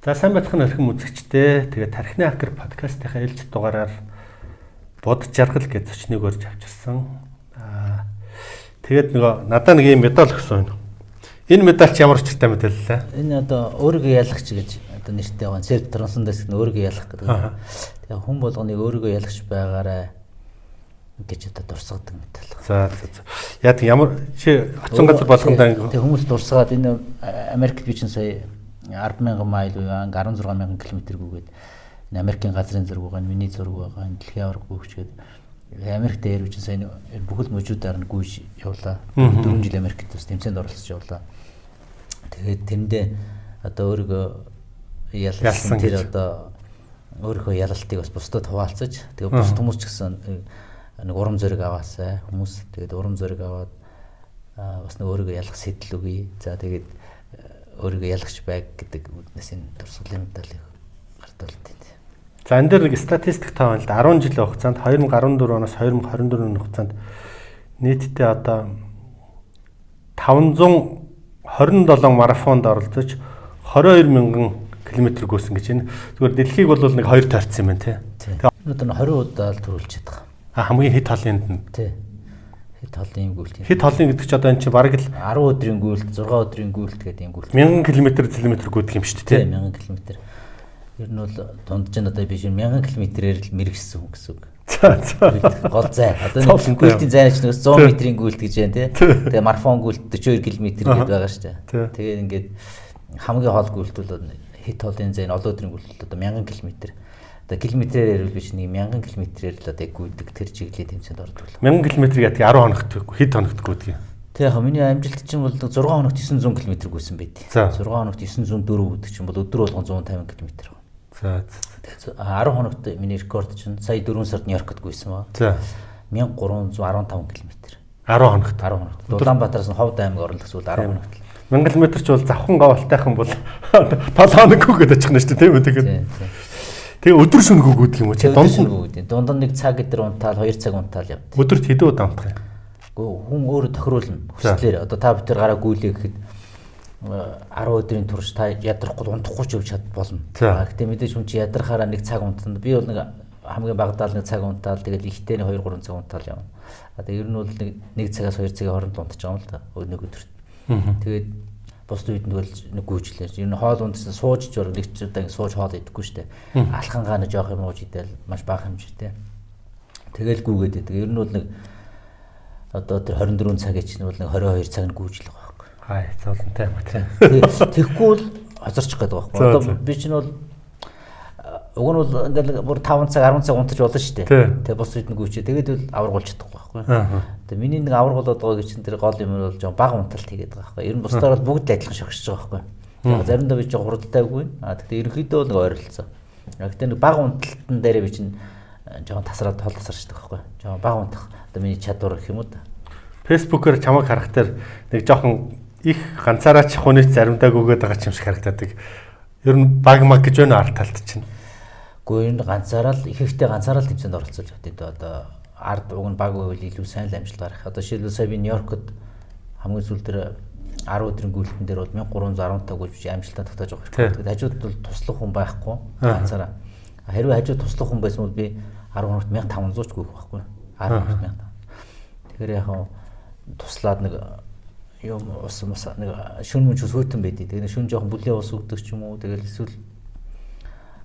За сайн бацхан өрхөн үзэгчтэй. Тэгээд тархины хакер подкастынхаа ээлж дугаараар бод жаргал гэж зочныг өрж авчирсан. Тэгээд нөгөө надад нэг юм медаль өгсөн байна. Энэ медаль ч ямар учиртай медаль лээ? Энэ одоо өөрийгөө ялагч гэж одоо нэртэй байгаа. Self transcendence гэдэг өөрийгөө ялах гэдэг. Тэгээ хүн болгоныг өөрийгөө ялагч байгаарай гэж одоо дурсгадаг медаль. За. Яг ямар чи оцсон газар болгондоо тэг хүмүүс дурсгаад энэ Америкт би чинь сая 10,000 майл буюу 16,000 км гүгээд энэ Америкийн газрын зураг байгаа, миний зураг байгаа, энэ дэлхийн авраг гүйч гэдэг. Америк дээр үчин сая бүхэл мужуудаар нь гүйж явлаа. 4 жил Америкт бас тэмцээнд оролцож явлаа. Тэгээд тэндээ одоо өөрийгөө ялсан тэр одоо өөрийнхөө ялалтыг бас бусдад хуваалцаж тэгээд бусд хүмүүс ч гэсэн нэг урам зориг аваасай хүмүүс тэгээд урам зориг аваад бас нэг өөрийгөө ялах сэтэл өгье. За тэгээд өөрийгөө ялагч байг гэдэг үднээс энэ дурсгалын медалийг гардуулт тийм. За энэ дээр нэг статистик тоо байна л да. 10 жилийн хугацаанд 2014 оноос 2024 оны хугацаанд нийтдээ одоо 527 марафонд оролцож 22,000 км гүйсэн гэж байна. Зүгээр дэлхийг бол нэг хоёр тойрцсон юм байна тий. Одоо 20 удаа л төрүүлж чадах. Хамгийн хэд холынд нь. Тий. Хэд холын гүйлт. Хэд холын гэдэг чи одоо энэ чи бараг л 10 өдрийн гүйлт, 6 өдрийн гүйлт гэдэг юм гүйлт. 1000 км гүйдэг юм шүү дээ тий. 1000 км. Ер нь бол дундж нь одоо биш 1000 км-ээр л мэрэгсэн хүн гэсэн үг. За. Гол зай. Одоо нэг гүйлтийн зайнаач нэгс 100 м-ийн гүйлт гэж байна тий. Тэгээ марафон гүйлт 42 км гэдэг байгаа шүү дээ. Тэгээ ингээд хамгийн хоол гүйлт бол хэд холын зай олон өдрийн гүйлт одоо 1000 км. Одоо километрээр ирвэл биш нэг 1000 км-ээр л одоо гүйдэг тэр чиглэлийн тэмцээнд ордог. 1000 км гэдэг 10 хоногт хэд хоногт гүйдэг юм. Тэг яг миний амжилт чинь бол 6 хоногт 900 км гүйсэн байд. 6 хоногт 904 гэдэг чинь бол өдөр болгон 150 км. За. Тэгээ 10 хоногт миний рекорд чинь сая 4 сард Нью-Йоркт гүйсэн ба. За. 1315 км. 10 хоногт. 10 хоногт. Улаанбаатараас нь Ховд аймаг орлог эсвэл 10 хоногт. 1000 км ч бол завхан говалтайхан бол 7 хоног гүйгээд очих нь шүү дээ тийм үү тэгээд. Тэгээ өдөр шөнө гүйдэг юм уу чи дунд нэг цаг өдр унтаал 2 цаг унтаал явд. Өдөрт хэдэн удаа унтах юм? Гэхдээ хүн өөрөө тохируулна. Хүслээр одоо та бүхэн гараа гүйлээ гэхэд 10 өдрийн турш та ядрахгүй унтахгүй ч явж чад болно. Гэхдээ мэдээж хүн чи ядрахаараа нэг цаг унтана. Би бол нэг хамгийн багадаа нэг цаг унтаал тэгээд ихтэй 2-3 цаг унтаал явна. Тэгээ ер нь бол нэг цагаас 2 цагийн хооронд унтаж байгаа юм л да. Нэг өдөрт. Тэгээд бус үед нэг гүйжлээ. Ер нь хоол ундсан сууж ч нэг ч удаа сууж хоол идэхгүй штэ. Алхангаа нэг жоох юм ууж идэл маш бага хэмжээтэй. Тэгэл гүйгээд идэг. Ер нь бол нэг одоо тэр 24 цагийн чинь бол нэг 22 цаг нь гүйжлэх байхгүй. Хай зовлонтой юм тийм. Тэгэхгүй бол хазарчих гээд байгаа байхгүй. Одоо би чинь бол уг нь бол ингээл бүр 5 цаг 10 цаг унтаж болно штэ. Тэгээ бус үед нэг гүйчээ. Тэгээд бол аврагуулж чадахгүй байхгүй. Тэгээ миний нэг аврагуулаад байгаа гэж чинь тэр гол юм бол жоо бага унталт хийгээд байгаа байхгүй. Ер нь бусдаар бол бүгд адилхан шогшиж байгаа байхгүй. Заримдаа би жоо хурдтайгүй. Тэгэхээр ерөнхийдөө нэг ойролцоо. Гэхдээ нэг бага унталтан дээрээ би чинь жоо тасраад тол тасарчдаг байхгүй. Жоо бага унтах одоо миний чадвар гэх юм уу да. Фэйсбүүкээр чамайг харахаар нэг жоохон их ганцаараа чахууныг заримдаа гүгээд байгаа ч юм шиг харагдаад. Ер нь баг маг гэж байна арталт чинь. Гэхдээ энэ ганцаараа л ихэнхдээ ганцаараа л тэмцээнд оролцож байгаа. Одоо ард уг нь баг байвал илүү сайн л амжилт гарах. Одоо жишээлбэл сая би Нью-Йоркод хамгийн сүүл дээр 10 өдрийн гүйлтэн дээр бол 1315 гүйж биш амжилтаа тогтоож байгаа хэрэг. Тэгээд хажууд бол туслах хүн байхгүй ганцаараа. Хэрвээ хажууд туслах хүн байсан бол би 10 хоногт 1500 ч гүйх байхгүй. 10 хоногт 1500. Тэгэхээр яг туслаад нэг юм ус нэг шүн мөн ч сүйтэн байдیں۔ Тэгээд шүн жоохон бүлийн ус өгдөг ч юм уу. Тэгээд эсвэл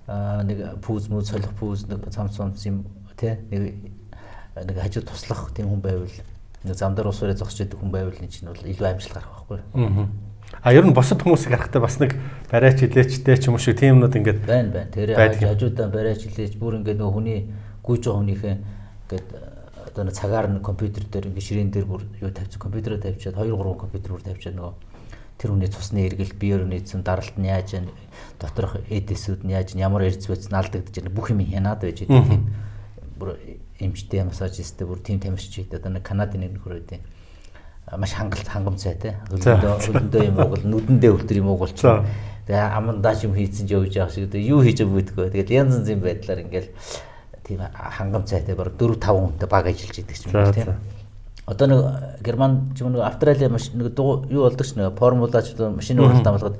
нэг пүүз мүү солих пүүз нэг цамц юм тий нэг хажууд туслах тийм хүн байвал нэг зам дээр ус ураа зогсож идэх хүн байвал энэ чинь бол илүү амжилт гарах байхгүй. Ер нь босод хүмүүсийг харахтаа бас нэг барайч хилээчтэй ч юм уу шиг тийм юмнууд ингээд байна. Тэр хажуудаа барайч хилээч бүр ингээд нөгөө хүний гүйж байгаа хүнийхээ ингээд одоо нэг цагаар нэг компьютер дээр ингээд ширээн дээр бүр юу тавьчих компьютероо тавьчаад 2-3 компьютер бүр тавьчаад нөгөө тэр хүний цусны эргэл биеэр нийцсэн даралт нь яаж доторх эдэсүүд нь яаж ямар эрдэс байсан алдагдаж байна бүх юм хянаад байж байгаа тийм бүр эмчтэй массажисттэй бүр тийм тамирчид одоо нэг Канадын нэг нөхөр байдیں۔ Маш хангамцай те. Өлөндөө юм уу нүдэндээ өлтөр юм уу болчихсон. Тэгээ амандаач юм хийцэн ч явж байгаа шиг юу хийж өгдөггүй. Тэгээд янз янзын байдлаар ингээл тийм хангамцайтай баг 4-5 хүнтэй баг ажиллаж идэг юм байна тийм. Одоо нэг Герман ч нэг Австрали маш нэг юу болдог ч нэг формулаач машин уралдаан болгоод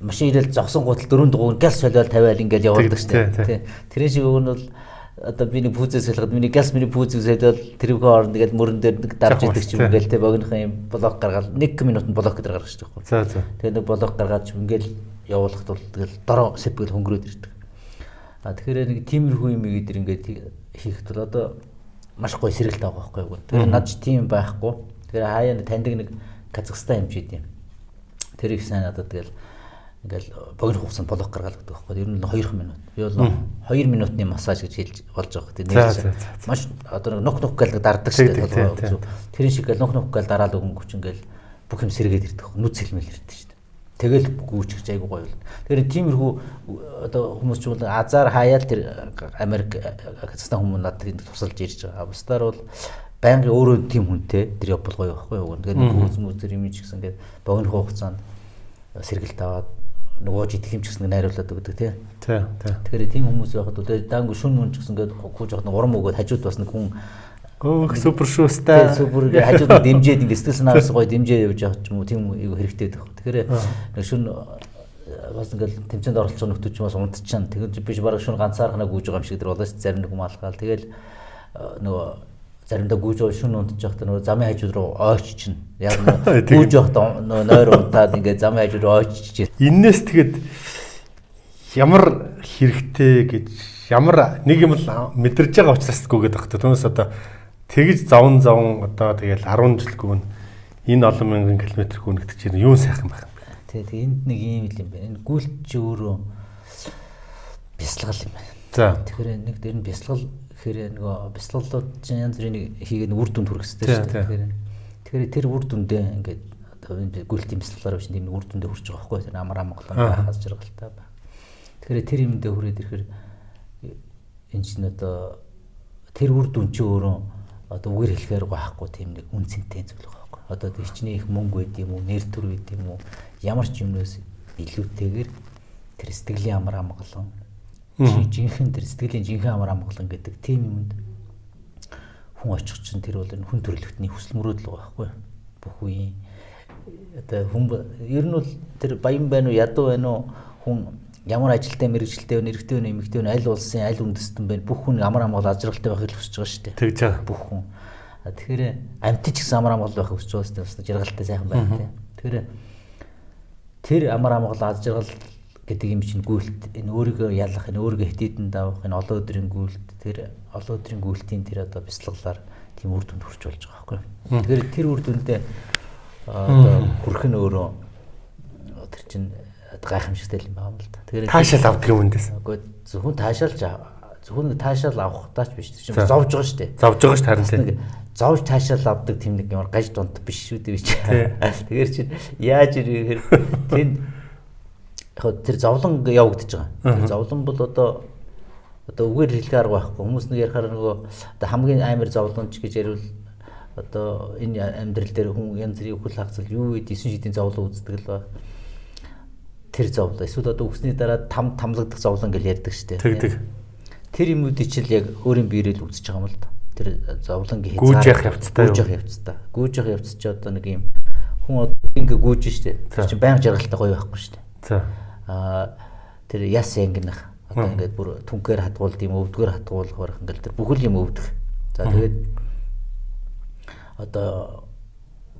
машин ирэл зогсон гутал дөрөв дугуйн газ солиол тавиал ингээд явуулдаг шүү дээ. Тэр шиг өгөн бол одоо би нэг пүүзээс хэлгээд миний газ миний пүүзээс хэлээд тэрвхөө орно тэгээд мөрөн дээр нэг дарж идэг ч юм ингээл те богинохын юм блок гаргаад 1 минутанд блок дээр гаргаж шүү дээ. За за. Тэгээд нэг блок гаргаад ч ингээл явуулахд бол тэгэл дороо сэпгэл хөнгөрөөд ирдэг. Тэгэхээр нэг тиймэрхүү юм ийгдэр ингээд хийхэд бол одоо маш гоё сэргэлт байгаа байхгүй юу. Тэр над ч тийм байхгүй. Тэгэхээр хаяа таньдаг нэг Казахстан хэмжээд юм. Тэр их сайн надад тэгэл ингээл богино хугацаанд блок гаргадаг байхгүй. Ер нь 2 минут. Би бол 2 минутын массаж гэж хэлж болж байгаа. Тэр маш одоо нөх гэл дарддаг шүү дээ. Тэр шиг гэл нөх гэл дараал өнгөч ингээл бүх юм сэргээд ирдэг. Нүц хэлмэл ирдэг шүү дээ. Тэгэл гүйчих айгу гоё бол. Тэгэхээр тиймэрхүү одоо хүмүүс ч бол азар хаяал тэр Америк Казахстан хүмүүс надад тусалж ирж байгаа. Бусдаар бол байнгын өөрөө тийм хүнтэй тэр явбал гоё байхгүй юу. Тэгэхээр нэг хүмүүс тэр юм ч гэсэн ингээд богино хугацаанд сэргэлт аваад нөгөө жидэх юм ч гэсэн найруулад өгдөг тий. Тэгэхээр тийм хүмүүс байхад бол даангүй шүн мөн ч гэсэн ингээд гүйж явах нэг урам өгөөд хажууд бас нэг хүн супер шүүстэй. Супер хажууд дэмжээд ингээд стресс наваас гоё дэмжээ явж явах ч юм уу тийм айгу хэрэгтэй байдаг. Тэгэхээр нэг шүн бас ингээд тэмцээнд оролцох нөхдөд ч бас унтчихсан. Тэгэхээр биш бараг шүн ганцаархнаа гүйж байгаа юм шиг тэр болоо ш зарим нэг хүмүүс алхаал. Тэгэл нөгөө заримдаа гүйж байгаа шүн унтчих явахдаа нөгөө замын хажууд руу ойч чинь. Яг нөгөө гүйж явахдаа нөгөө нойр унтаад ингээд замын хажууд руу ойччих. Иннээс тэгэд ямар хэрэгтэй гэж ямар нэг юм л мэдэрж байгаа учраас гүгээд багт. Түүнээс одоо тэгж завн одоо тэгэл 10 жил гүн энэ олон мянган километр гүнэгдэж чинь юу сайхан байх юм бэ? Тэгээ энд нэг юм л юм байна. Энэ гүйлт чи өөрөө бясалгал юм байна. За. Тэгэхээр нэг дээр нь бясалгал гэхээр нөгөө бясалгалууд чинь янз бүрийн хийгээд үр дүнд хүрэх хэрэгтэй шүү дээ. Тэгэхээр тэр үр дүндээ ингээд одоо энэ гүйлтийн бясалгалаар биш тийм үр дүндээ хүрч байгаа байхгүй. Тэр амар амгалан байхаас жаргалтай байна. Тэгэхээр тэр юмдээ хүрээд ирэхээр энэ чинь одоо тэр үр дүн чи өөрөө одоо үгээр хэлэхээр байхгүй тийм нэг үн цэнтэй зүйл байгаа байхгүй. Одоо хичнээн их мөнгө байд юм уу, нэр төр байд юм уу, ямар ч юмнаас илүүтэйгээр тэр сэтгэлийн амар амгалан жинхэнэ тэр сэтгэлийн жинхэнэ амар амгалан гэдэг тийм юмд хүн очих чинь тэр бол хүн төрөлхтний хүсэл мөрөөдөл байгаа байхгүй. Бүх үеийн одоо хүн ер нь бол тэр баян байна уу, ядуу байна уу, хүн ямар ажилтай мэрэгчлээ нэрэгтэй вэ эмэгтэй вэ аль улсын аль үндэстэн бэ бүх хүн амар амгалан ажралтай байхыг хүсэж байгаа шүү дээ. Тэгж байгаа. Бүх хүн. Тэгэхээр амьтч гэсэн амар амгалан байхыг хүсэж байгаа шүү дээ. Жаргалтай сайхан байх тийм. Тэгэхээр тэр амар амгалан ажрал гэдэг юм чинь гүйлт энэ өөрийгөө ялах энэ өөрийгөө хэтийдэн давах энэ олон өдрийн гүйлт тэр олон өдрийн гүйлтийн тэр одоо бяцлаглаар тийм үр дүнд хүрч болж байгаа байхгүй. Тэгэхээр тэр үр дүндээ одоо хүрэх нь өөрөө тэр чинь гайхамшигтай юм байна л да. Тэгэхээр таашаал авдаг юм үндээс. Үгүй зөвхөн таашаал авах таач биш чинь зовж байгаа шүү дээ. Зовж байгаа шүү харин тийм. Зовж таашаал авдаг тийм нэг ямар гаж дунт биш шүү дээ би чи. Тэгэхээр чи яаж ирэхээр тэнд тэр зовлон явагдаж байгаа. Зовлон бол одоо үгээр хэлэх арга байхгүй. Хүмүүс нэг ярихаар нөгөө одоо хамгийн амар зовлонч гэж ярил одоо энэ амьдрал дээр хүн янз бүрийн үхэл хагцал юу вэ 9 шидийн зовлон үздэг л ба. Тэр зовлон эсвэл одоо үсний дараа тамлагдах зовлон гэж ярьдаг шүү дээ. Тэр юмудыг ч л яг өөрийн биеэрээ л үзэж байгаа юм л да. Тэр зовлонгийн гүйж явах явцтай. Гүйж явах явц ч одоо нэг юм хүн одоо ингээ гүйж штэ. Тэр чинь байнга жаргалтай гоё байхгүй штэ. За. Тэр яс янгинах одоо ингээд бүр түнхээр хатгуулд юм өвдгөр хатгуулах барах ингээл тэр бүхэл юм өвдөх. За тэгээд одоо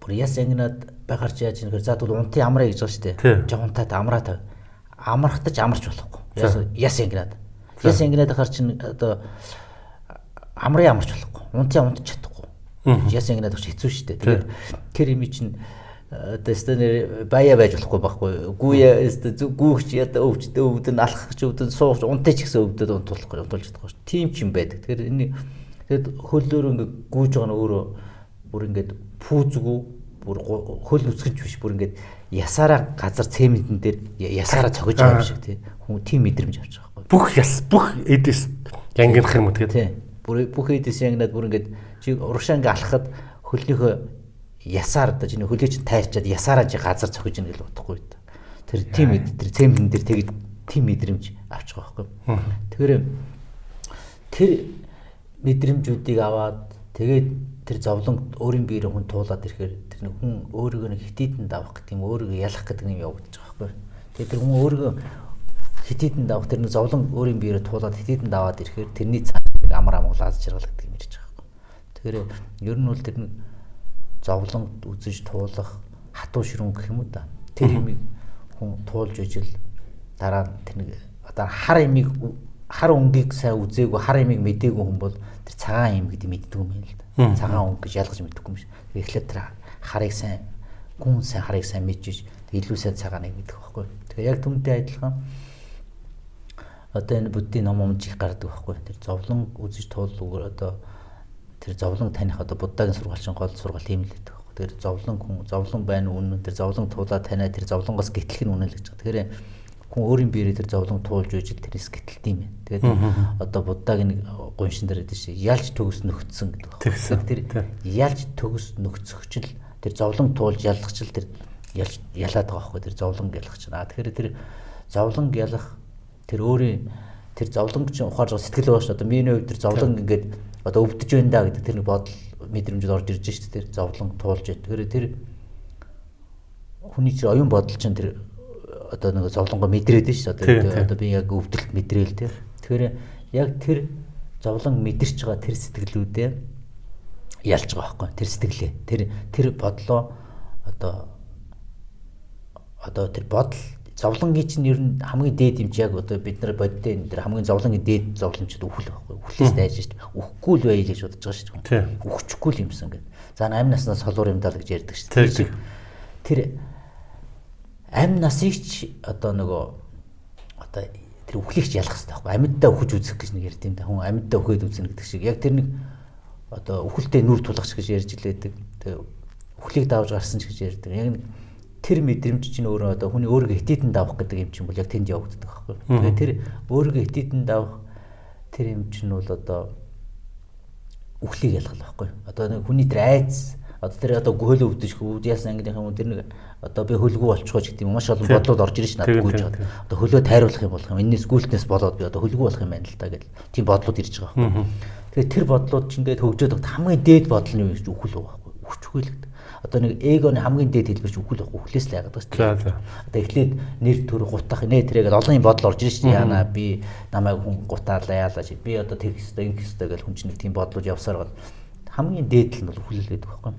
бүр яс янгинаад байхаар чи яаж юм гэхээр за тэгвэл унтын амраа гэж байгаа штэ. Жоо унтаад амраа тав. Амрахтаж амарч болохгүй. Яс янгинаад. Яс янгинаад байхаар чи одоо амраа амарч болохгүй. Унтын унтч чадахгүй. Яс янгинаад байх хэцүү штэ. Тэгээд тэр юм чинь одоо стэнэр баяа байж болохгүй байхгүй. Гүйе гүүхч яда өвчтөө өвдөн алхахч өвдөн суугч унтаж ч гэсэн өвдөд унтуулахгүй унтуулж чадахгүй шүү. Тийм ч юм байдаг. Тэгэхээр энэ тэгэд хөлөөр ингээ гүйж байгаа нь өөрөө бүр ингээд пүүзгүй бүр хөл үсгэж биш бүр ингээд ясаараа газар цементэн дээр ясаараа цогж байгаа юм шиг тий. Хүн тийм мэдрэмж авч байгаа байхгүй. Бүх эдэс янгинах юм уу тэгээд. Тий. Бүх эдэс янгинаад бүр ингээд чи урагшаа ингээ алхахад хөлнийхөө ясаар одоо чинь хөлөө чинь тайрчаад ясаараа чи газар цохиж ийн гэж бодохгүй. Тэр тийм тэр цементэн дээр тэгээд тийм мэдрэмж авч байгаа байхгүй. Тэгэхээр тэр мэдрэмжүүдийг аваад тэгээд тэр зовлон өөрийн биеэр хүн туулаад ирэхээр тэр хүн өөрийгөө нэг хитийдэн давах гэдэг юм өөрийгөө ялах гэдэг юм явагдаж байгаа байхгүй. Тэгээд тэр хүн өөрийгөө хитэдэн давах тэр нэг зовлон өөрийн биеэрээ туулаад хитэдэн даваад ирэхээр тэрний цааш нэг амар амгалан аз жаргал гэдэг юм ярьж байгаа байхгүй. Тэгэхээр ер нь бол тэр нэг зовлон үзэж туулах хатуу ширүүн гэх юм уу да. Тэр юмыг хүн туулж ижил дараа нь тэр нэг одоо хар өнгийг сайн үзээгүй хар ямиг мэдээгүй хүн бол тэр цагаан юм гэдэг мэддэг юм байна л да. Цагаан өнг гэж ялгаж мэддэггүй юм шиг. Эхлээд тэр харыг сайн гүн сайн харыг сайн мэдж илүү сайн цагааныг мэддэг байхгүй. Тэгэхээр яг түүнтэй адилхан одоо энэ буддийн ном их гардаг байхгүй. Тэр зовлон үзэж туулгуур одоо тэр зовлон таних одоо буддагийн сургаалчин гол сургаал тийм л байдаг байхгүй. Тэр зовлон байна үнэн тэр зовлон туулаад танаа тэр зовлонгоос гэтлэх нь үнэн л гэж байгаа. Тэгэхээр хүн өөрийн биеэрээ тэр зовлон туулж үйжил тэрээс гэтэлт юм байна. Тэгээд одоо буддагийн нэг гуншин дээр гэдэг шиг ялж төгс нөхцсөн гэдэг байна. Тэр ялж төгс нөхцөгчл тэр зовлон туулж ялгахчл тэр ялаад байгаа байхгүй тэр зовлон ялгах чинь. Тэгэхээр тэр зовлон ялах тэр өөрийн тэр зовлон чинь ухаарж байгаа сэтгэл байгаа шүү. Одоо миний хувьд тэр зовлон ингээд одоо өвдөж байна да гэдэг тэр нэг бодол мэдрэмжд орж ирж шүү. Тэр зовлон туулж байна. Тэгэхээр тэр хүний чинь оюун бодол чинь тэр одоо нэг зовлонгоо мэдрээд шүү. Одоо би яг өвдөлт мэдрээл тэр. Тэгэхээр яг тэр зовлон мэдэрч байгаа тэр сэтгэлүүдээ ялж байгаа байхгүй. Тэр сэтгэлээ. Тэр бодлоо одоо тэр бодол зовлонгийн чинь ер нь хамгийн дээд юм чи яг одоо бид нар боддоо энэ тэр хамгийн зовлонгийн дээд зовлончд үхэл байхгүй. Үхлээс дайж шүү. Үхэхгүй л байл гэж бодож байгаа шүү. Үхчихгүй л юмсан гэдэг. За амь наснаас солуур юм даа гэж ярьдаг шүү. Тэр амь насыг ч одоо нөгөө одоо тэр үхлийгч ялах хэрэгтэй байхгүй. Амьддаа үхэж үзэх гэж нэг ярьд юм да. Хүн амьддаа үхээд үзнэ гэдэг шиг. Яг тэр нэг одоо үхэлтэй нүр тулгахч гэж ярьж илээдэг. Тэгээ үхлийг давж гарсан ч гэж ярьдаг. Яг тэр мэдрэмж чинь өөрөө одоо хүний өөрийгөө хитэдэн давах гэдэг юм чинь бол яг тэнд явагддаг байхгүй. Тэгээ тэр өөрийгөө хитэдэн давах тэр юм чинь бол одоо үхлийг ялгах байхгүй. Одоо нэг хүний тэр айц одоо тэр одоо гөөлөө өвдөж хүүд яасан ангийнх юм тэр нэг одоо би хөлгөө болчихгоо ч гэдэг юм маш олон бодлууд орж ирж надад гүйж байгаа. Одоо хөлөө тайруулах юм болох юм. Энэс гүйлтнээс болоод би одоо хөлгөө болох юм байна л та гэл тийм бодлууд ирж байгаа байхгүй. Тэгээ тэр бодлууд чинь ингээд хөгжөөд хамгийн дээд бодол нь юу гэж үхэл байгаа байхгүй. Үхчихгүй л гэдэг. Одоо нэг эгоны хамгийн дээд хэлбэрч үхэл байхгүй. Үхлээс л яагаад байна. Одоо эхлээд нэр төр гутах нэ тэрэгээд олон юм бодол орж ирж байна. Яана би намайг хүн гутаалаа яалаа чи би одоо тэр хэстэй энэ хэстэй гэл хүн чинь нэг тийм бодлууд явсаар гал хамгийн дээд нь бол үхэл л гэдэг байхгүй.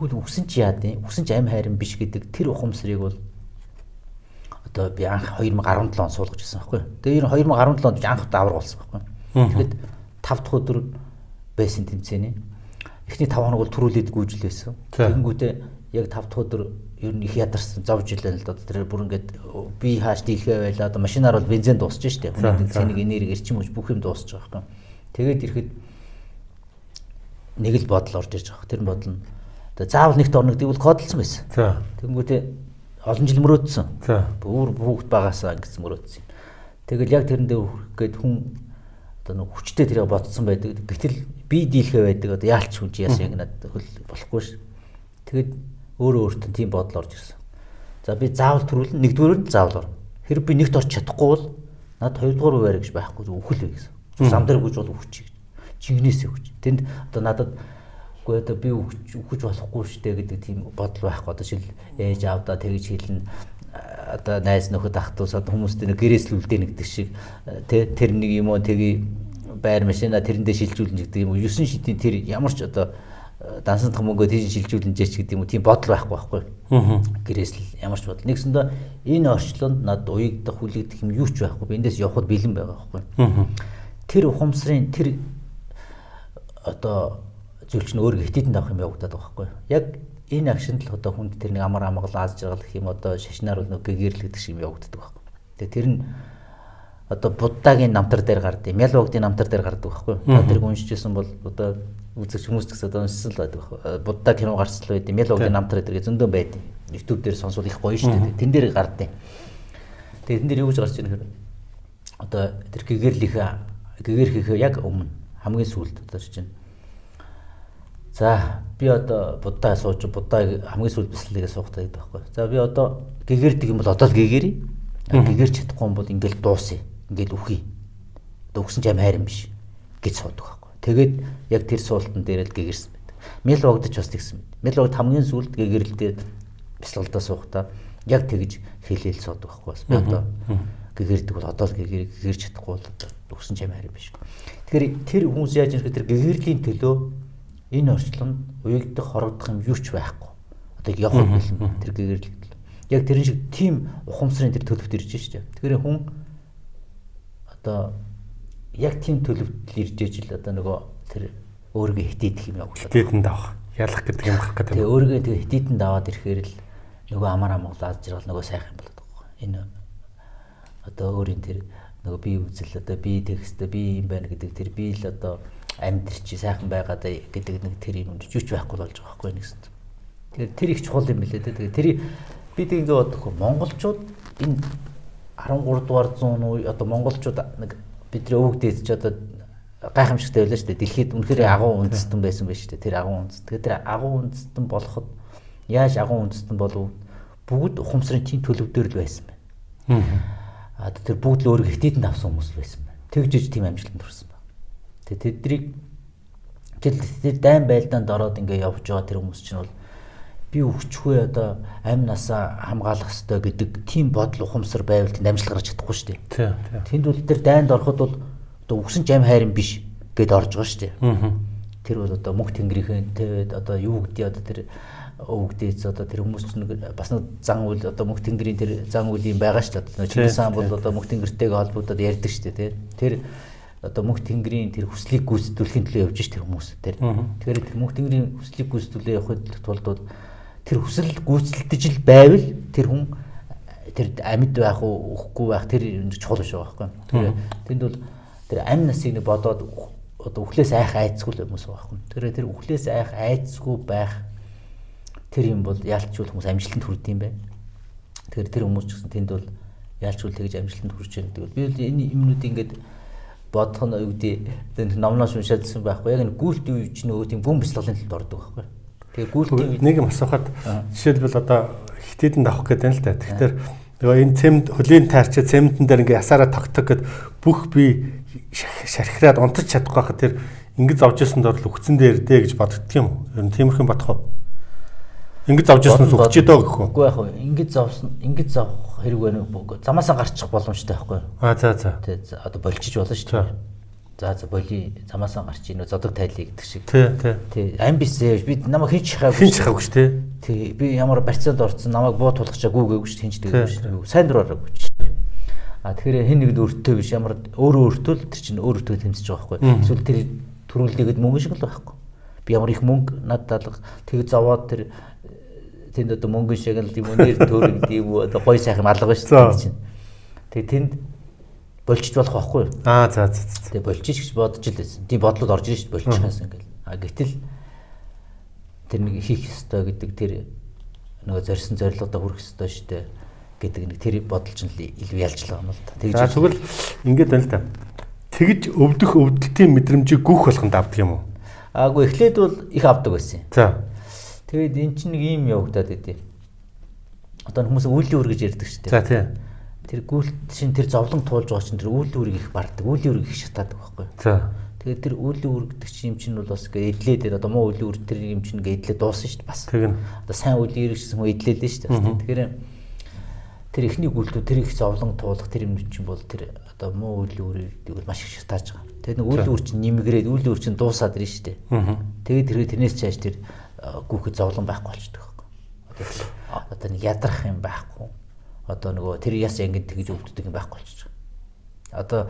Тэгвэл үгсэн чи яа дээ? Үгсэн чи амь хайрын биш гэдэг тэр ухамсарыг бол одоо би анх 2017 он суулгаж ирсэн байхгүй. Тэгээ 2017 онд анх давар болсон байхгүй. Тэгэхэд 5 дахь өдөр байсан тэмцээний. Эхний 5 хоног бол төрүүлээд гүйжил байсан. Тэгэнгүүтээ яг 5 дахь өдөр ер нь их ядарсан зовж илээ л да. Тэр бүр ингээд би хааш дийлхээ байлаа. Одоо машинаар бол бензин дуусч штэ. Цэнийг энерги эрчим хүч бүх юм дуусч байгаа байхгүй. Тэгээд ирэхэд нэг л бодол орж ирж байгаа. Тэр бодол нь одоо заавал нэгт орно гэдэг бол кодолсон байсан. Тэгэнгүүтээ олон жил мөрөөдсөн. Бүр бүгд багасаа гэсэн мөрөөдсөн. Тэгэл яг тэрэндээ хүрэх гээд хүн одоо нэг хүчтэй тэрийг бодсон байдаг. Гэтэл би дийлхээ байдаг. Одоо яалч хүн чи яасан яг надад хөл болохгүй ш. Тэгэд өөрөө өөртөө тийм бодол орж ирсэн. За би заавал төрүүлнэ. Нэгдүгээр нь заавал орно. Хэрэг би нэгт орч чадахгүй бол надад хоёрдугаар байр гэж байхгүй үхэл вэ гэсэн. Зам дээр гүйж бол үхчих. Чингнээсээ үхэж. Тэнд одоо надад үгүй одоо би үхэж болохгүй штэ гэдэг тийм бодол байхгүй. Одоо жишээл ээж аавдаа тэгж хэлнэ. Одоо найз нөхөд ах トゥ усад хүмүүстэй нэг гэрээслүүлдэ нэгдэг шиг тэр нэг юм уу тгий байр машина тэрэндээ шилжүүлнэ гэдэг юм уу 9 шидийн тэр ямар ч одоо дансандах мөнгөө тийш шилжүүлнэ ч гэдэг юм уу тийм бодол байхгүй. Гэрээсл ямар ч бодол. Нэгсэндээ энэ орчлонд над уягдах хүлэгдэх юм юу ч байхгүй. Би эндээс явхад бэлэн байгаа байхгүй. Тэр ухамсарын тэр одоо зүйлч нь өөргөө хитэдэн давах юм явагдаад байгаа байхгүй. Яг энэ акшнд л одоо хүнд тэр нэг амар амгалан аз жаргал гэх юм одоо шашнаар бол нэг гэгэрл гэдэг шиг юм явагддаг байхгүй. Тэгээ тэр нь одоо буддагийн намтар дээр гардаг, Мялвагдын намтар дээр гардаг байхгүй. Та тэрг уншижсэн бол одоо үзэгч хүмүүс ч гэсэн одоо уншсан л байдаг байхгүй. Будда кино гарсан л байдаг. Мялвагдын намтар дээр зөндөө байдаг. YouTube дээр сонсвол их гоё шүү дээ. Тэн дээр гардаг. Тэгээ тэн дээр юу гэж гарч ирэх вэ? Одоо тэр гэгэр хийхээ яг өмнө хамгийн сүүлд одоо чинь. За би одоо будда сууж будда хамгийн сүүлд бэлслэгээ суугатаа гэдэг байхгүй. За би одоо гэгэрдэг юм бол одоо л гэгэрий. Гэгэрч чадахгүй юм бол ингээл дуусъя. Ингээл үхий. Одоо өгсөн ч амь хайрын биш гэж суудаг байхгүй. Тэгээд яг тэр суултан дээр л гэгэрсэн байдаг. Мялвагдч бас тэгсэн байд. Мялвагд хамгийн сүүлд гэгэрэлдээ бэлсгалдаа суугатаа яг тэгж хэлээл суудаг байхгүй бас. Би одоо гэгэрдэг бол одоо л гэгэрж чадахгүй бол одоо өгсөн ч юм харин биш. Тэгэхээр тэр хүмүүс яаж юм тэр гэгэрлийн төлөө энэ орчлонд уягдах хорогдох юм юу ч байхгүй. Одоо явах бэлэн тэр гэгэрл. Яг тэрэн шиг тийм ухамсарын тэр төлөвт ирж штэ. Тэгэхээр хүн одоо яг тийм төлөвт ирж ижил одоо нөгөө тэр өөрийгөө хитээдэх юм явуулаад. Хитээдэнд авах. Ялах гэдэг юм гэх гэдэг. Тэгээ өөрийгөө тэгээ хитээдэнд аваад ирэхээр л нөгөө амар амгалаад жаргал нөгөө сайхан болоод байгаа. Энэ одоо өөрийн тэр нөгөө бие үзэл одоо бие текстэ би юм байна гэдэг тэр би л одоо амьдрч сайхан байгаад гэдэг нэг тэр юм жүч байхгүй болж байгаа байхгүй нэгсэн. Тэгэхээр тэр их чухал юм билээ дээ. Тэгээ тэр бид ингэ бодох монголчууд энэ 13 дугаар зуун уу одоо монголчууд нэг бидний өвөг дээд ч одоо гайхамшигтай байлаа шүү дээ. Дэлхийд үнэхээр агуу үндэстэн байсан байж шүү дээ. Тэр агуу үндэстэн. Тэгэхээр тэр агуу үндэстэн болоход яаж агуу үндэстэн болов? Бүгд ухамсарын тийм төлөвдөр л байсан байна. Тэр бүгд л өөрийгөө хитээдэнд авсан хүмүүс байсан байна. Тэгж тийм амжилтанд хүрсэн байна. Тэгээ тэдний тэр дайн байлдаанд ороод ингээ явж байгаа тэр хүмүүс чинь бол би өгчгүй одоо амь насаа хамгаалах ёстой гэдэг тийм бодол ухамсар байвал тэнд амжилт гаргаж чадахгүй шүү дээ. Тэнд бол тэр дайнд ороход бол одоо өгсөн ч амь хайрын биш гэд орж байгаа шүү дээ. Тэр бол одоо мөнх тэнгэрийн тэгээд одоо юу гэдээ одоо тэр өвгдээц одоо тэр хүмүүс чинь бас нэг зан үйл одоо мөнх тэнгэрийн тэр зан үйл юм байгаа шүү дээ. Чингис хаан бол одоо мөнх тэнгэртэйгээ холбогдоод ярьдаг шүү дээ. Тэр одоо мөнх тэнгэрийн тэр хүслийг гүйцэтгүүлэхийн төлөө явж ш тэр хүмүүс. Тэгэхээр тэр мөнх тэнгэрийн хүслийг гүйцэтгүүлээ явахын тулд бол тэр хүсэл гүйцэлдэж л байвал тэр хүн тэр амьд байх уу өгөхгүй байх тэр чухал биш байгаа байхгүй. Тэгэхээр тэнд бол тэр амь насыг нэг бодоод одоо үхлээс айх айцгүй л хүмүүс байгаа байхгүй. Тэгэхээр тэр үхлээс айх айцгүй байх тэр юм бол яалчгүй хүмүүс амжилтанд хүрдэм бай. Тэгэхээр тэр хүмүүс ч гэсэн тэнд бол яалчгүй тэгж амжилтанд хүрч байгаа гэдэг. Би бол энэ юмнууд ингээд бодох нь юу гэдэг тэр номноос уншаадсан байхгүй. Яг энэ гүйлт үе чинь нөгөө тийм бөм бяцлагын төлд ордог байхгүй. Тэгээ гүйлт нэг юм асуухад жишээлбэл одоо хитээдэнд авах гэдэг юм л та. Тэгэхээр нөгөө энэ цемент хөлийн таарчаа цементэн дээр ингээ ясаараа тогтдог гэд бүх би шархираад унтаж чадахгүй хахад тэр ингэж авч ясанд орл өгцөн дээр дээ гэж боддог юм. Ер нь тиймэрхэн бодох уу? Ингэж авч яснаас өгчээ дөө гэх үү? Үгүй яг хөө ингэж авах хэрэг байна уу? Замаасаа гарчих боломжтой байхгүй юу? За. Тэ одоо болчих болно шүү дээ. За боли замаасаа гарч ийн зодог тайлыг гэдэг шиг. Тий. Ам бисээ би намайг хийж хаагүй шүү дээ. Тий. Би ямар барьцаанд орсон намайг буу тулгачаагүй гэвч хинж дэггүй шүү дээ. Сайн дураараа гэж. Тэгэхээр хэн нэгд өөртөө биш ямар өөртөө л тэр чинь өөртөө тэмцэж байгаа байхгүй. Эсвэл тэр төрүүлдэгд мөнгө шиг л байхгүй. Би ямар их мөнгө надад алга тэг зовоод тэр тэнд одоо мөнгө шиг л тийм үнээр төрөг тийм үү одоо гой сайхан алга шүү дээ чинь. Тэг тэнд болчих болох байхгүй юу? За. Тэг болчих гэж бодож л байсан. Тийм бодлоод орж ирж шүү дээ болчихсон ингээл. Гэтэл тэр нэг хийх ёстой гэдэг тэр нөгөө зорьсон зорилгодоо хүрэх ёстой шүү дээ гэдэг нэг тэр бодол ч илүү ялж байгаа юм л да. Тэгвэл ингээд байна л да. Тэгж өвдөх өвдөлтийн мэдрэмжийг гүөх болгонд авдаг юм уу? Аагүй эхлээд бол их авдаг байсан. За. Тэгээд эн чинь нэг юм явагдаад идэв. Одоо хүмүүс үүлийн үр гэж ярьдаг шүү дээ. За тийм. Тэр гүйлт шин тэр зовлон туулж байгаа чинь тэр үүлийн үрийг их бардаг. Үүлийн үрийг их шатаадаг байхгүй. За. Тэгээд тэр үүлийн үр гэдэг чинь юм чинь бол бас ингээ эдлээ дээр одоо муу үүлийн үр тэр юм чинь ингээ эдлээ дуусна шүү дээ бас. Тэгнь. Одоо сайн үүлийн иргэсэн хүн эдлээлээ шүү дээ. Тэгэхээр тэр ихний гүйлтүүд тэр их зовлон туулах тэр юм чинь бол тэр одоо муу үүлийн үрийг бол маш их шатааж байгаа. Тэгээд нэг үүлийн үр чинь нэмгэрээд үүлийн үр чинь дуусаад ирнэ шүү дээ. Тэгээд тэрнээс цааш тэр гүөхөд зовлон байхгүй болчихдог байхгүй. Одоо нэг ядрах юм байхгүй. Одоо нөгөө тэр яс ангид тэгж өвддөг юм байхгүй болчих. Одоо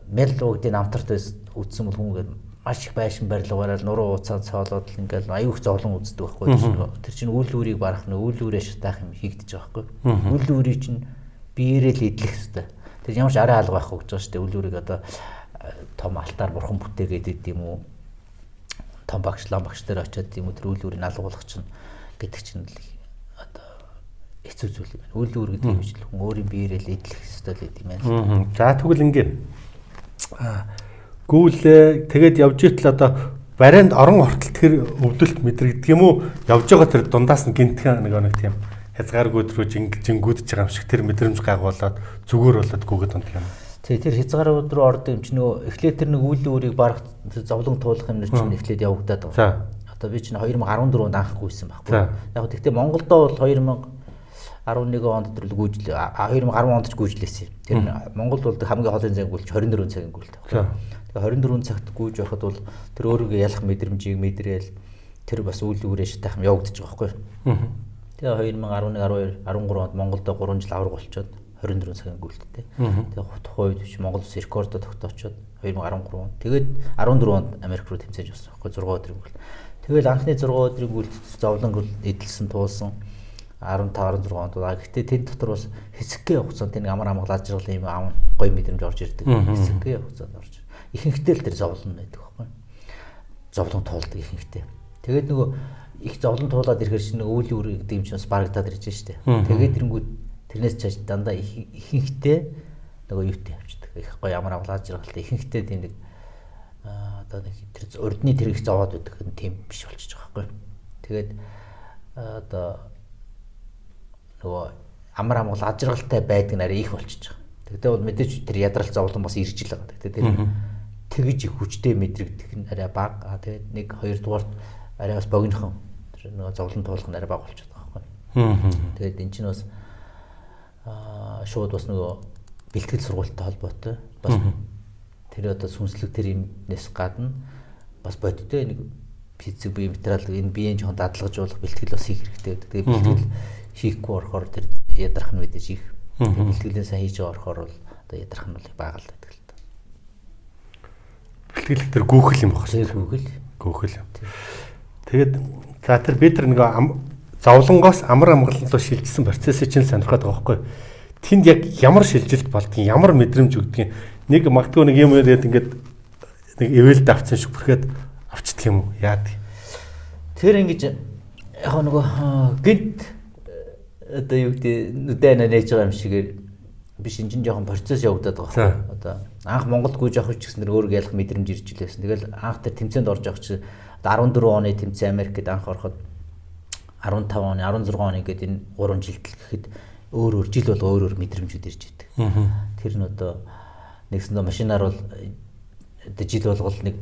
мэл уугдын амтарт үдсэн бол хүн маш их байшин барилгаараа нуруу ууцаад цоолоод л ингээл аюух зовлон үздэг байхгүй. Тэр чинь үйл үүрийг барах нь үйл үүрээ шатаах юм хийгдэж байгаа байхгүй. Үйл үүрийг чинь биеэрээ л идэх хэрэгтэй. Тэр ямар ч арай алга байхгүй гэж байгаа шүү дээ. Үйл үүрийг одоо том алтаар бурхан бүтээгээд идэв юм уу? Том багш лам багш дээр очиад тийм үү тэр үйл үүрийг алгуулах чинь гэдэг чинь л одоо хэцүү зүйл юм байна. Үйл үүр гэдэг юм чинь хүн өөрийн биеэрээ л идэх хэрэгтэй л гэдэг юм байна. За тэгвэл ингээд гүйлээ тэгээд явж итэл одоо барианд орон ортол тэр өвдөлт мэдрэгдэх юм уу? Явж байгаа тэр дундаас нь гинтхэн нэг тийм хязгааргүй рүү жингүүдж байгаа юм шиг тэр мэдрэмж гайгуулаад зүгээр болоод гүгээд унтах юм. Тэр хязгаар руу ордог юм чинь нөгөө эхлээд тэр нэг үйл үүрийг барах зовлон туулах юм чинь эхлээд явагдаад байгаа. Одоо би чинь 2014 онд анх гүйсэн байхгүй. Яг гэхдээ Монголдоо бол 11 онд тэр гүйжил 2010 онд ч гүйжлээсэн. Тэр нь Монголд бол хамгийн хоолын цаг гүйлч 24 цагийн гүйлт. Тэгээ 24 цагт гүйж байхад бол тэр өөрийгөө ялах мэдрэмжийг мэдрээл тэр бас үйл үүрээ шатайхан явагдаж байгаа байхгүй. Тэгээ 2011 12 13 онд Монголд 3 жил авраг болчоод 24 цагийн гүйлттэй. Тэгээ тухайн үед биш Монгол ус рекордо тогтоочоод 2013 онд. Тэгээд 14 онд Америк руу тэмцээж явсан байхгүй 6 өдрийн гүйлт. Тэгэл анхны 6 өдрийн гүйлт зовлон эдэлсэн туулсан 15 16 онд. Гэхдээ тэнд дотор бас хэсэгтэй хугацаанд энэ амар амгалж ажиглал юм аав гоё мэдрэмж орж ирдэг. Хэсэгтэй хугацаанд орж. Ихэнхдээ л тэр зовлон байдаг байхгүй. Зовлон туулдаг ихэнхдээ. Тэгээд нөгөө их зовлон туулаад ирэхээр чинь үйл үүрэг гэдэг юм чинь бас барагдаад ирж штэ. Тэгээд тэрэнгүүд тэрнээс чаж дандаа ихэнхдээ нөгөө юутай явчихдаг. Их гоё амар амгалж ажиглалтай ихэнхдээ тийм нэг одоо нэг тэр урдны тэр их зовоод байдаг юм тийм биш болчихж байгаа байхгүй. Тэгээд одоо нөгөө амар амгал ажиргалтай байдаг нарийн их болчихж байгаа. Тэгтээ бол мэдээж тэр ядрал зовлон бас ирж л байгаа. Тэгтээ тэр тэгж их хүчтэй мэдрэгдэх нь арай бага. Тэгээд нэг хоёр дугаарт арай бас богинохон тэр нөгөө зовлон туулах нь арай бага болчиход байгаа байхгүй. Тэгээд эн чинь бас шууд бас нөгөө бэлтгэл сургуультай холбоотой. Бас тэр одоо сүнслэг тэр юмнээс гадна бас бодиттой нэг физик бие материал энэ биеийн жоохон дадлагжуулах бэлтгэл бас хийх хэрэгтэй байдаг. Тэгээд бэлтгэл хийхгүй орохоор тэр ядрах нь мэдээж их бэлтгэлээ сайн хийж орохоор бол одоо ядрах нь бол бага л байдаг л та. Бэлтгэл тэр гүөхэл юм байна шүү. Гүөхэл юм. Тэгээд за тэр бид нар нэг зовлонгоос амар амгалан руу шилжсэн процессыг чинь сонирхоод байгаа байхгүй. Тэнд яг ямар шилжилт болдгийг, ямар мэдрэмж өгдгийг нэг магадгүй нэг юм яриад ингээд нэг эвэл давцсан шиг бүрхэд авчдаг юм уу? Яа тий. Тэр ингэж яг нөгөө гинт одоо юу гэдэг нүдэнэ нээж байгаа юм shiгээр биш энэ чинь жоохон процесс явагдаад байгаа байхгүй. Одоо анх Монголд гүйж авах ч гэсэн өөрийгөө ялах мэдрэмж ирж илээсэн. Тэгэл анх тэр тэмцээнд орж авах чи 14 оны тэмцээн Америкт анх ороход 15 оны 16 оны гэдэг энэ 3 жилдэл гэхэд өөр жил болго өөр мэдрэмжүүд ирж идэг. Тэр нь одоо нэгсэндээ машинаар бол жил болгол нэг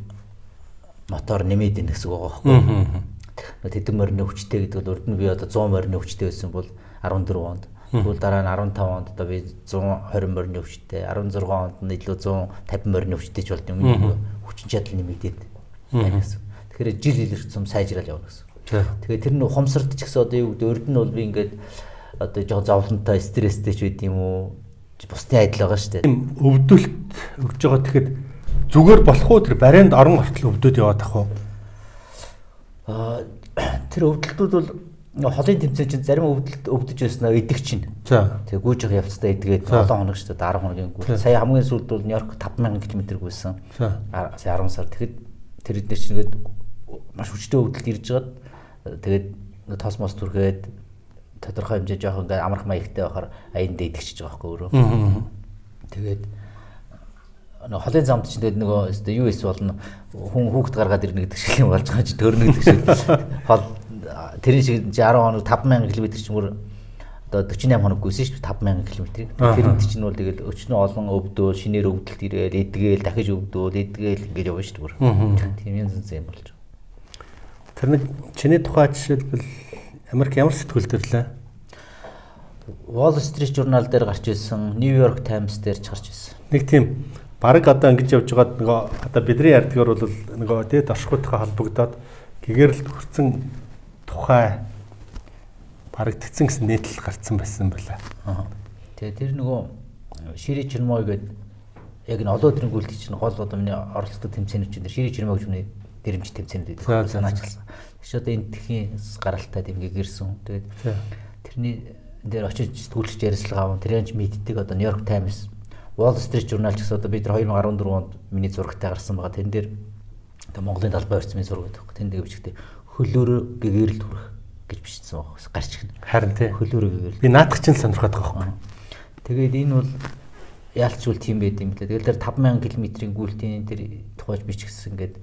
мотор нэмээд ийн гэсэн үг байгаа байхгүй. Тэдэн морины хүчтэй гэдэг бол урд нь би одоо 100 морины хүчтэй байсан бол 14 онд. Тэгвэл дараа нь 15 онд одоо би 120 морины хүчтэй, 16 онд нь илүү 150 морины хүчтэй ч болд юм. Хүчин чадал нэмэгдээд байна гэсэн. Тэгэхээр жил илэрсэн сайжрал явна гэсэн. Тэгэхээр тэр нь ухамсарт ч гэсэн одоо юу гэдэг урд нь бол би ингээд одоо жоохон зовлонтой, стресстэй ч байд юм уу? Бусдын адил байгаа шүү дээ. Өвдөлт өгж байгаа тэгэхэд зүгээр болох уу тэр барианд орон гортол өвдөд яваад ах уу? Тэр өвдөлтүүд бол холын тэмцээн чинь зарим өвдөж байснаа идэг чинь. Тэгээ гүйж явах явцдаа идгээд олон хоног шүү дээ 10 хоногийн гүйж. Сая хамгийн сүүлд бол Нью-Йорк 5000 км гүйсэн. Сая 10 сар. Тэгэхэд тэр эдгээр чинь ингээд маш хүчтэй өвдөлт ирж гаад тэгээд тоос мос түрхээд тодорхой хэмжээ жоох ингээд амарх маягтай байхаар аянд идэгчж байгаа байхгүй өөрөө. Тэгээд холын замд чинь тэгээд нөгөө US болно хүн хүүхд гаргаад ирнэ гэдэг шиг юм болж байгаа чи төрнө гэдэг шиг хол тэрийн шиг 10 хоног 5000 км чинь мөр одоо 48 хоног гүйсэн шүү 5000 км. Тэр үед чинь бол тэгээд өчнөө олон өвдөө шинээр өвдөлт ирээд эдгээл дахиж өвдөө эдгээл ингэж явна шүү дээ. Тийм янз янз юм болж байгаа. Тэр нэг чиний тухай жишээлбэл Америк ямар сэтгүүл төрлөө? Wall Street Journal дээр гарч ирсэн, New York Times дээр ч гарч ирсэн. Нэг тийм баг одоо ингэж явж байгаад нөгөө одоо бидний ярьдгаар бол нөгөө дээд оршихуйтайгаа холбогдоод гэгэрэлд хүрсэн тухай барагдцсан гэсэн нийтлэл гарцсан байсан байлаа. Тэгээ тэр нөгөө Шири Чермой гэдэг яг н олон өдрийн гүйлт чинь гол одоо миний оролцдог тэмцээнүүд чинь Шири Чермой гэж хүний дэрэмж тэмцээнүүд байдаг. Санаачилсан. Тэгш одоо энэ тхийн гаралтай дэмгээ гэрсэн. Тэгээд тэрний дээр очиж сэтгүүлч ярилцлага аван тэрэнч мэддэг одоо New York Times, Wall Street Journal ч гэсэн одоо бид 2014 онд миний зурагтай гарсан байгаа. Тэн дээр одоо Монголын талбай орцмын зураг байдаг. Тэн дээр бичгтээ хөлөөрөө гэгэрэлд хүрэх гэж бичсэн байгаа. Гарч ирнэ. Харин тий хөлөөрөө гэгэрэлд. Би наадах чинь сонирхоод байгаа байхгүй. Тэгээд энэ бол яалчвал тийм байд юм лээ. Тэгэл тэр 5000 км-ийн гүйлтийн тэр тухайж бичсэн ингээд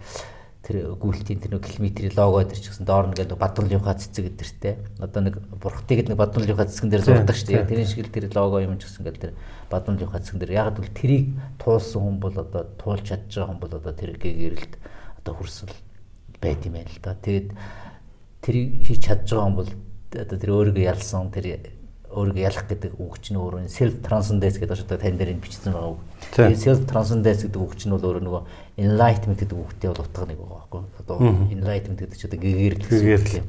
тэр гүйлтийн тэр километрийн лого дээр ч гэсэн доор нэг бадруулынхаа цэцэг гэдэртэй. Одоо нэг бурхтыг нэг бадруулынхаа цэцгэн дээр зурдаг шүү дээ. Тэрийн шиг л тэр лого юм ч гэсэн ингээд тэр бадруулынхаа цэцгэн дээр яг л тэрийг туулсан хүн бол одоо туулж чадж байгаа хүн бол одоо тэр гэгэрэлд одоо хүрсэн байт юм байна л да. Тэгээд тэрийг хийж чадж байгаа хүн бол одоо тэр өөрийгөө ялсан тэр өөрийгөө ялах гэдэг үг чинь өөрөө self transcendence гэдэг одоо тань дээр бичсэн байгаа үг. Тэгээд self transcendence гэдэг үг чинь бол өөрөө нөгөө enlightenment гэдэг үгтэй бол утга нэг байгаа байхгүй. Одоо enlightenment гэдэг чинь одоо гэгэрэл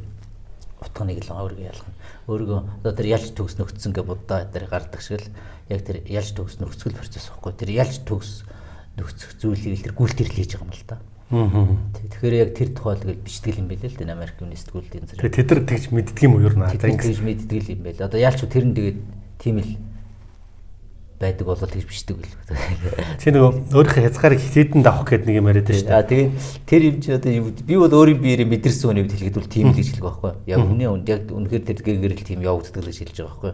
утга нэг л өөрийгөө ялах. Өөрийгөө одоо тэр ялж төгс нөхцсөн гэ будаа дээр гардаг шиг л яг тэр ялж төгс нөхцөл процесс байхгүй. Тэр ялж төгс нөхцөх зүйлийг тэр гүйлтэрл хийж байгаа юм л да. Тэгэхээр яг тэр тухай тэгэл бичдэг юм байлээ л дээ Америкийн нэгдгүүлдэг энэ зэрэг. Тэгээд тэд нар тэгж мэддэг юм уу юу наа? Тэгж мэддэг юм байл. Одоо яалч тэр нь тэгээд тийм л байдаг болоод тэгж бичдэг байл. Чи нөгөө өөрийнхөө хязгаарыг хитээдэн давах гэдэг нэг юм яриад шүү дээ. Тэгээд тэр юм чи одоо би бол өөрийн биеэрээ мэдэрсэн хүний хувьд хэлэхэд бол тийм л гэж хэлэх байхгүй. Яг яг үнэхээр тэр гэгэрэл тийм явагддаг л гэж хэлж байгаа байхгүй.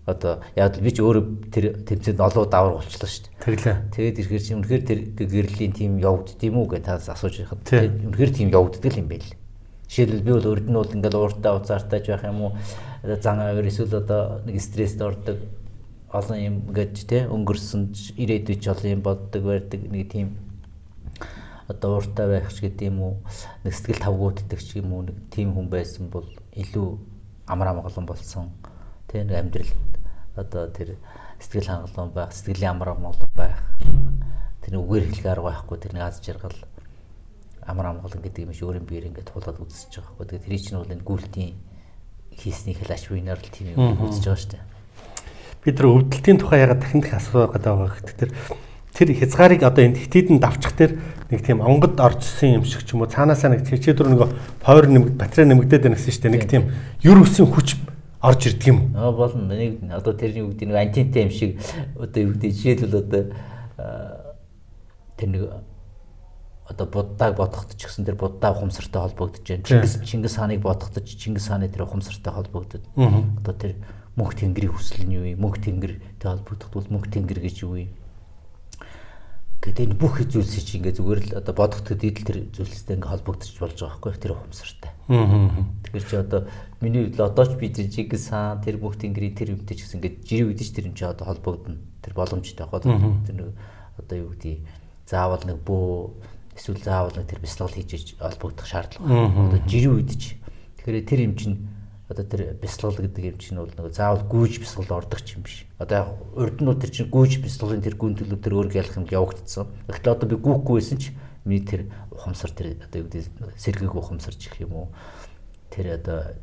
Одоо яг би ч өөрөө тэр тэмцээнд олоо давар болчихлоо шүү дээ. Тэглээ. Тэгээд ирэхээр чи үнэхээр тэр гэрлийн тим явагдд юм уу гэж таас асууж байхад үнэхээр тим явагддаг юм байл. Жишээлбэл би бол урд нь бол ингээл ууртаа уцаартайж байх юм уу зан авир эсвэл одоо нэг стресст ордог олон юм гэж те өнгөрсөн ирээдүйд ч олон юм боддог байдаг нэг тим одоо ууртаа байх ч гэдэг юм уу нэг сэтгэл тавгууддаг ч юм уу нэг тим хүн байсан бол илүү амар амгалан болсон. Тэ нэг амьдрал одоо тэр сэтгэл хангалуун байх, сэтгэлийн амар амгалан байх. Тэр үгээр хэлэх арга байхгүй тэр нэг аз жаргал амар амгалан гэдэг юм шиг өөрийн биеэр ингээд тулаад үзэж байгаа байхгүй. Тэгээд тэр чинь бол энэ гүйлтийн хийснийх л ач буйнаар л тийм юм үзэж байгаа шүү дээ. Бид тэр өвдөлтийн тухай ягаад дахин асуух гэдэг байгаа гэхдээ тэр хязгаарыг одоо энд хитэдэн давчих тэр нэг тийм онгод оржсэн юм шиг ч юм уу цаанаасаа нэг чичээдүр нөгөө павер нэмэгд батарей нэмэгдээд байна гэсэн шүү дээ. Нэг тийм юр үсийн хүч орж ирдэг юм. Болно. Нэг одоо тэрний үг нэг антинтэй юм шиг одоо юу гэдэг жишээлбэл одоо тэр нэг одоо буддааг бодоход ч гэсэн тэр буддаа ухамсартай холбогдож байна. Чингис хааныг бодоход Чингис хааны тэр ухамсартай холбогдод. Одоо тэр мөнх тэнгэрийн хүсэл нь юу юм? Мөнх тэнгэртэй холбогдоход бол мөнх тэнгэр гэж юу юм? Гэдэг энэ бүх зүйлсийг чи ингээ зүгээр л одоо бодоход хэдийдэл тэр зүйлстэй ингээ холбогдож болж байгаа байхгүй тэр ухамсартай. Тэгэхээр чи одоо миний хувьд одоо ч би Чингис хаан тэр мөнх тэнгэрийн тэр юмтэй ч гэсэн ингээ жирийн үед ч тэр юм чи одоо холбогдно. Тэр боломжтой байгаа. Тэр нэг одоо юу гэдэг заавал нэг бөө эсвэл заавал нэг тэр бясалгал хийж холбогдох шаардлага. Одоо жирийн үед ч тэгэхээр тэр юм чинь одоо тэр бясалгал гэдэг юм чинь бол нэг заавал гүйж бясалгал ордог ч юм биш. Одоо яг урд нь тэр чинь гүйж бясалгалын тэр гүн төлөв тэр өөргөө ялах юмд явагдсан. Гэхдээ одоо би гүйхгүй байсан ч миний тэр ухамсар тэр одоо юу гэдэг сэргийг ухамсарч их юм уу? Тэр одоо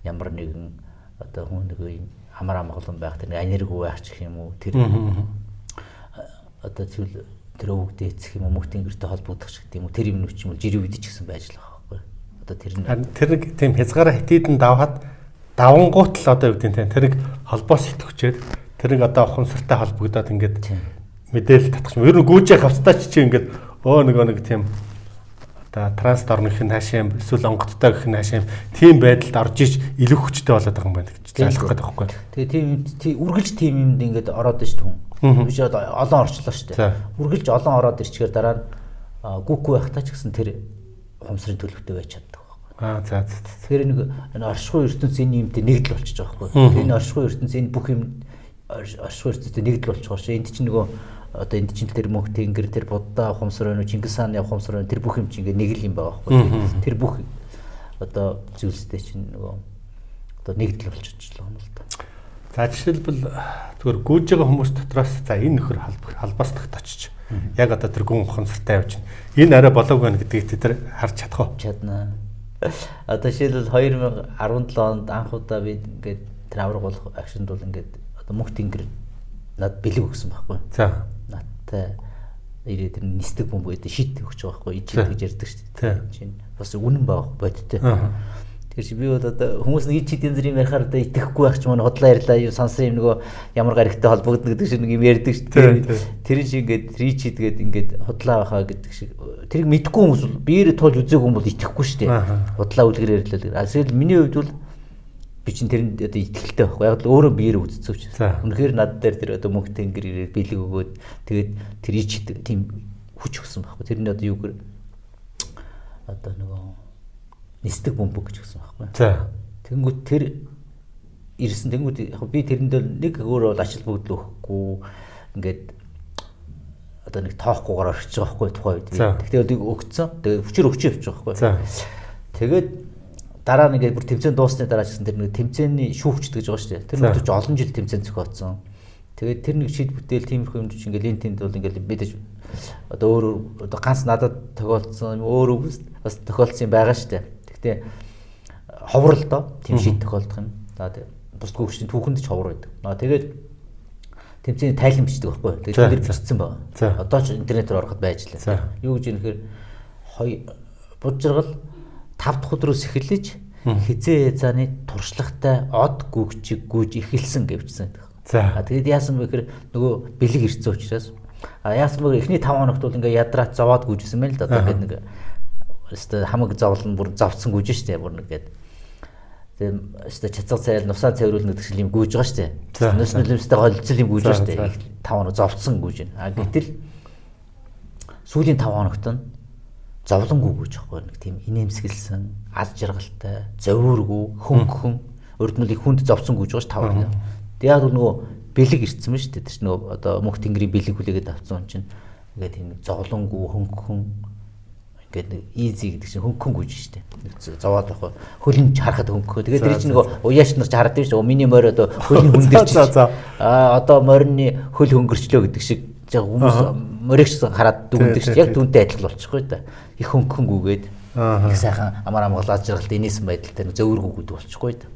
ямар нэгэн одоо хүн нэг юм амар амгалан байх тэр энерги байх ч гэх юм уу? Тэр одоо тэр өвөг дээцэх юм уу? Мөнх тэнгэртэй холбогдох ч гэдэг юм уу? Тэр юм нүч юм жирийн үед ч гэсэн байж л байгаа. Одоо тэр нэг тийм хязгаараа хитэдэн давхад давангуут л одоо юу гэдэг тэрийг холбоос итгэвчээд тэрийг одоо ухамсартай холбогдоод ингээд мэдээлэл татчих юм. Ер нь гүйжээ хавцтай чи ингээд нэг тийм одоо транст орных нь хаашаа юм эсвэл онгодтой гэх нь хаашаа юм тийм байдалд орж иж илүү хүчтэй болоод байгаа юм байна гэж зайлах гэдэг байхгүй. Тэгээ тийм үргэлж тийм юмд ингээд ороод иж түн. Биш олон орчлоо шүү дээ. Үргэлж олон ороод ирчихээр дараа нь гүхгүй байхдаа ч гэсэн тэр ухамсарын төлөвтэй байж чаддаг байхгүй. За. Тэгэхээр нэг оршихуй ертөнц энэ юмтэй нэгдэл болчихж байгаа байхгүй. Энэ оршихуй ертөнц энэ бүх юм оршихуй ертөнцтэй нэгдэл болчихгоо шүү. Энд чинь нөгөө одоо энд чинь тэр мөнх тэнгэр тэр будда ухамсар байна уу Чингис хааны ухамсар байна тэр бүх юм чинь ингээ нэг л юм байгаа байхгүй. Тэр бүх одоо зүйлстэй чинь нөгөө одоо нэгдэл болчихлоо юм л да. За жишээлбэл зүгээр гүйж байгаа хүмүүс дотроос за энэ нөхөр халбаас тогтооч. Яг одоо тэр гүн ухамсартай явж байна. Энэ арай болоог байна гэдгийг тэр харж чадах уу? Чадна. Одоо жишээлбэл 2017 онд анх удаа би ингээд тэр авраг болох акшнд бол ингээд одоо мөнх тэнгэр над бэлэг өгсөн байхгүй. За. Надтай ирээд тэр нисдэг бомб гэдэг шит өгч байгаа байхгүй. Ичээд гэж ярьдаг шүү дээ. Чинь бас үнэн баг бодтой. Тэгэхээр чи би бол одоо хүмүүс нэг ичээд энэ зэрэг ярихаар одоо итгэхгүй байх ч манай хотлоо ярьлаа юу сансан юм нөгөө ямар гаригтай холбогдно гэдэг шиг нэг юм ярьдаг шүү дээ. Тэр шиг ингээд ричид гэдэг ингээд хотлоо байхаа гэдэг шиг тэрийг мэдгүй хүмүүс биеэрээ тоолж үзээгүй хүн бол итгэхгүй шүү дээ. Хотлоо үлгэр ярьлаа. Асэл миний хувьд бол би чинь тэрэнд одоо итгэлтэй байхгүй. Яг л өөрөө биеэрээ үзцээвч. Үнэхээр над дээр тэр одоо мөнх тэнгэр ирээд бэлэг өгөөд тэгээд тэр ичид тийм хүч өгсөн байхгүй. Тэрний одоо юу гэр одоо нөгөө нисдэг бомб гэж өгсөн байхгүй. За. Тэнгүүд тэр ирсэн тэнгүүд яг би тэрэндээ нэг өөрөө ачаал бүгд л өгөхгүй ингээд одоо нэг тоохгүйгээр орчих байгаа байхгүй тухай үед. Тэгтээ өдийг өгцөн. Тэгээд хүчээр өгч явчих байгаа байхгүй. Тэгээд дараа нь ингээд бүр тэмцээн дуусны дараа ч гэсэн тэр нэг тэмцээний шүүгчд гэж байгаа шүү дээ. Тэр нэг ч олон жил тэмцээн зохиоцсон. Тэгээд тэр нэг шийд бүтээл тиймэрхүү юм чинь ингээд энэ тэнд бол ингээд мэдээж одоо өөр одоо ганц надад тохиолдсон өөр бас тохиолдсон юм байгаа шүү дээ. Гэхдээ ховор л доо тийм шийд тохиолдох юм. За бус гүгчдийн түүхэнд ч ховор байдаг. Тэгээд тэмцээний тайлан бичдэг байхгүй. Тэгээд тэр бичсэн байна. Одоо ч интернетээр ороход байж лээ. Юу гэж юм нэхэр бужиргал 5 дахь өдрөөс эхэлж хизээ хязааны туршлагатай од гүгчиг гүйж эхэлсэн гэвчсэн. Тэгээд яасан бэ гэхээр нөгөө бэлэг ирсэн учраас яасан бэ эхний 5 хоногт бол ингээ ядраад зовоод гүйжсэн байл л да. Одоо ингээд нэг өстө хамаг зовлон бүр зовцсон гүйж штэ бүр нэгээд. Тэгээд өстө чацаг цайл нусаа цайруулна гэдэг шиг юм гүйж байгаа штэ. Нүс нүлэмстэй холцол юм гүйж штэ. 5 хоног зовцсон гүйж байна. Гэтэл сүүлийн 5 хоногт нь зовлонгүй гүйж байхгүй нэг тийм инээмсэглсэн, аз жаргалтай, зовиургүй, хөнгөн өрдмөлийг хүнд зовцсон гүйж байгаа ш 5 хоног. Яг нөгөө бэлэг ирцсэн шүү дээ. Тэр чинь нөгөө одоо мөнх тэнгэрийн бэлэг хүлээгээд авсан юм чинь ингээд тийм зовлонгүй хөнгөн ингээд нэг easy гэдэг чинь хөнгөн гүйж шүү дээ. Зовоод авах хөлн харахад хөнгөө. Тэгээд тэр чинь нөгөө уяаш нар ч хараад тийм шүү. Миний морь одоо хөлн хүндэрч. Одоо морины хөл хөнгөрчлөө гэдэг шиг хүмүүс моригч хараад дүгндэг шүү. Яг түүнтэй адилхан болчихгүй да. Их хөнгөнгүйгээд их сайхан амар амгалаад жаргалт инээсэн байдалтай зөөвөргөө гэдэг болчихгүй да.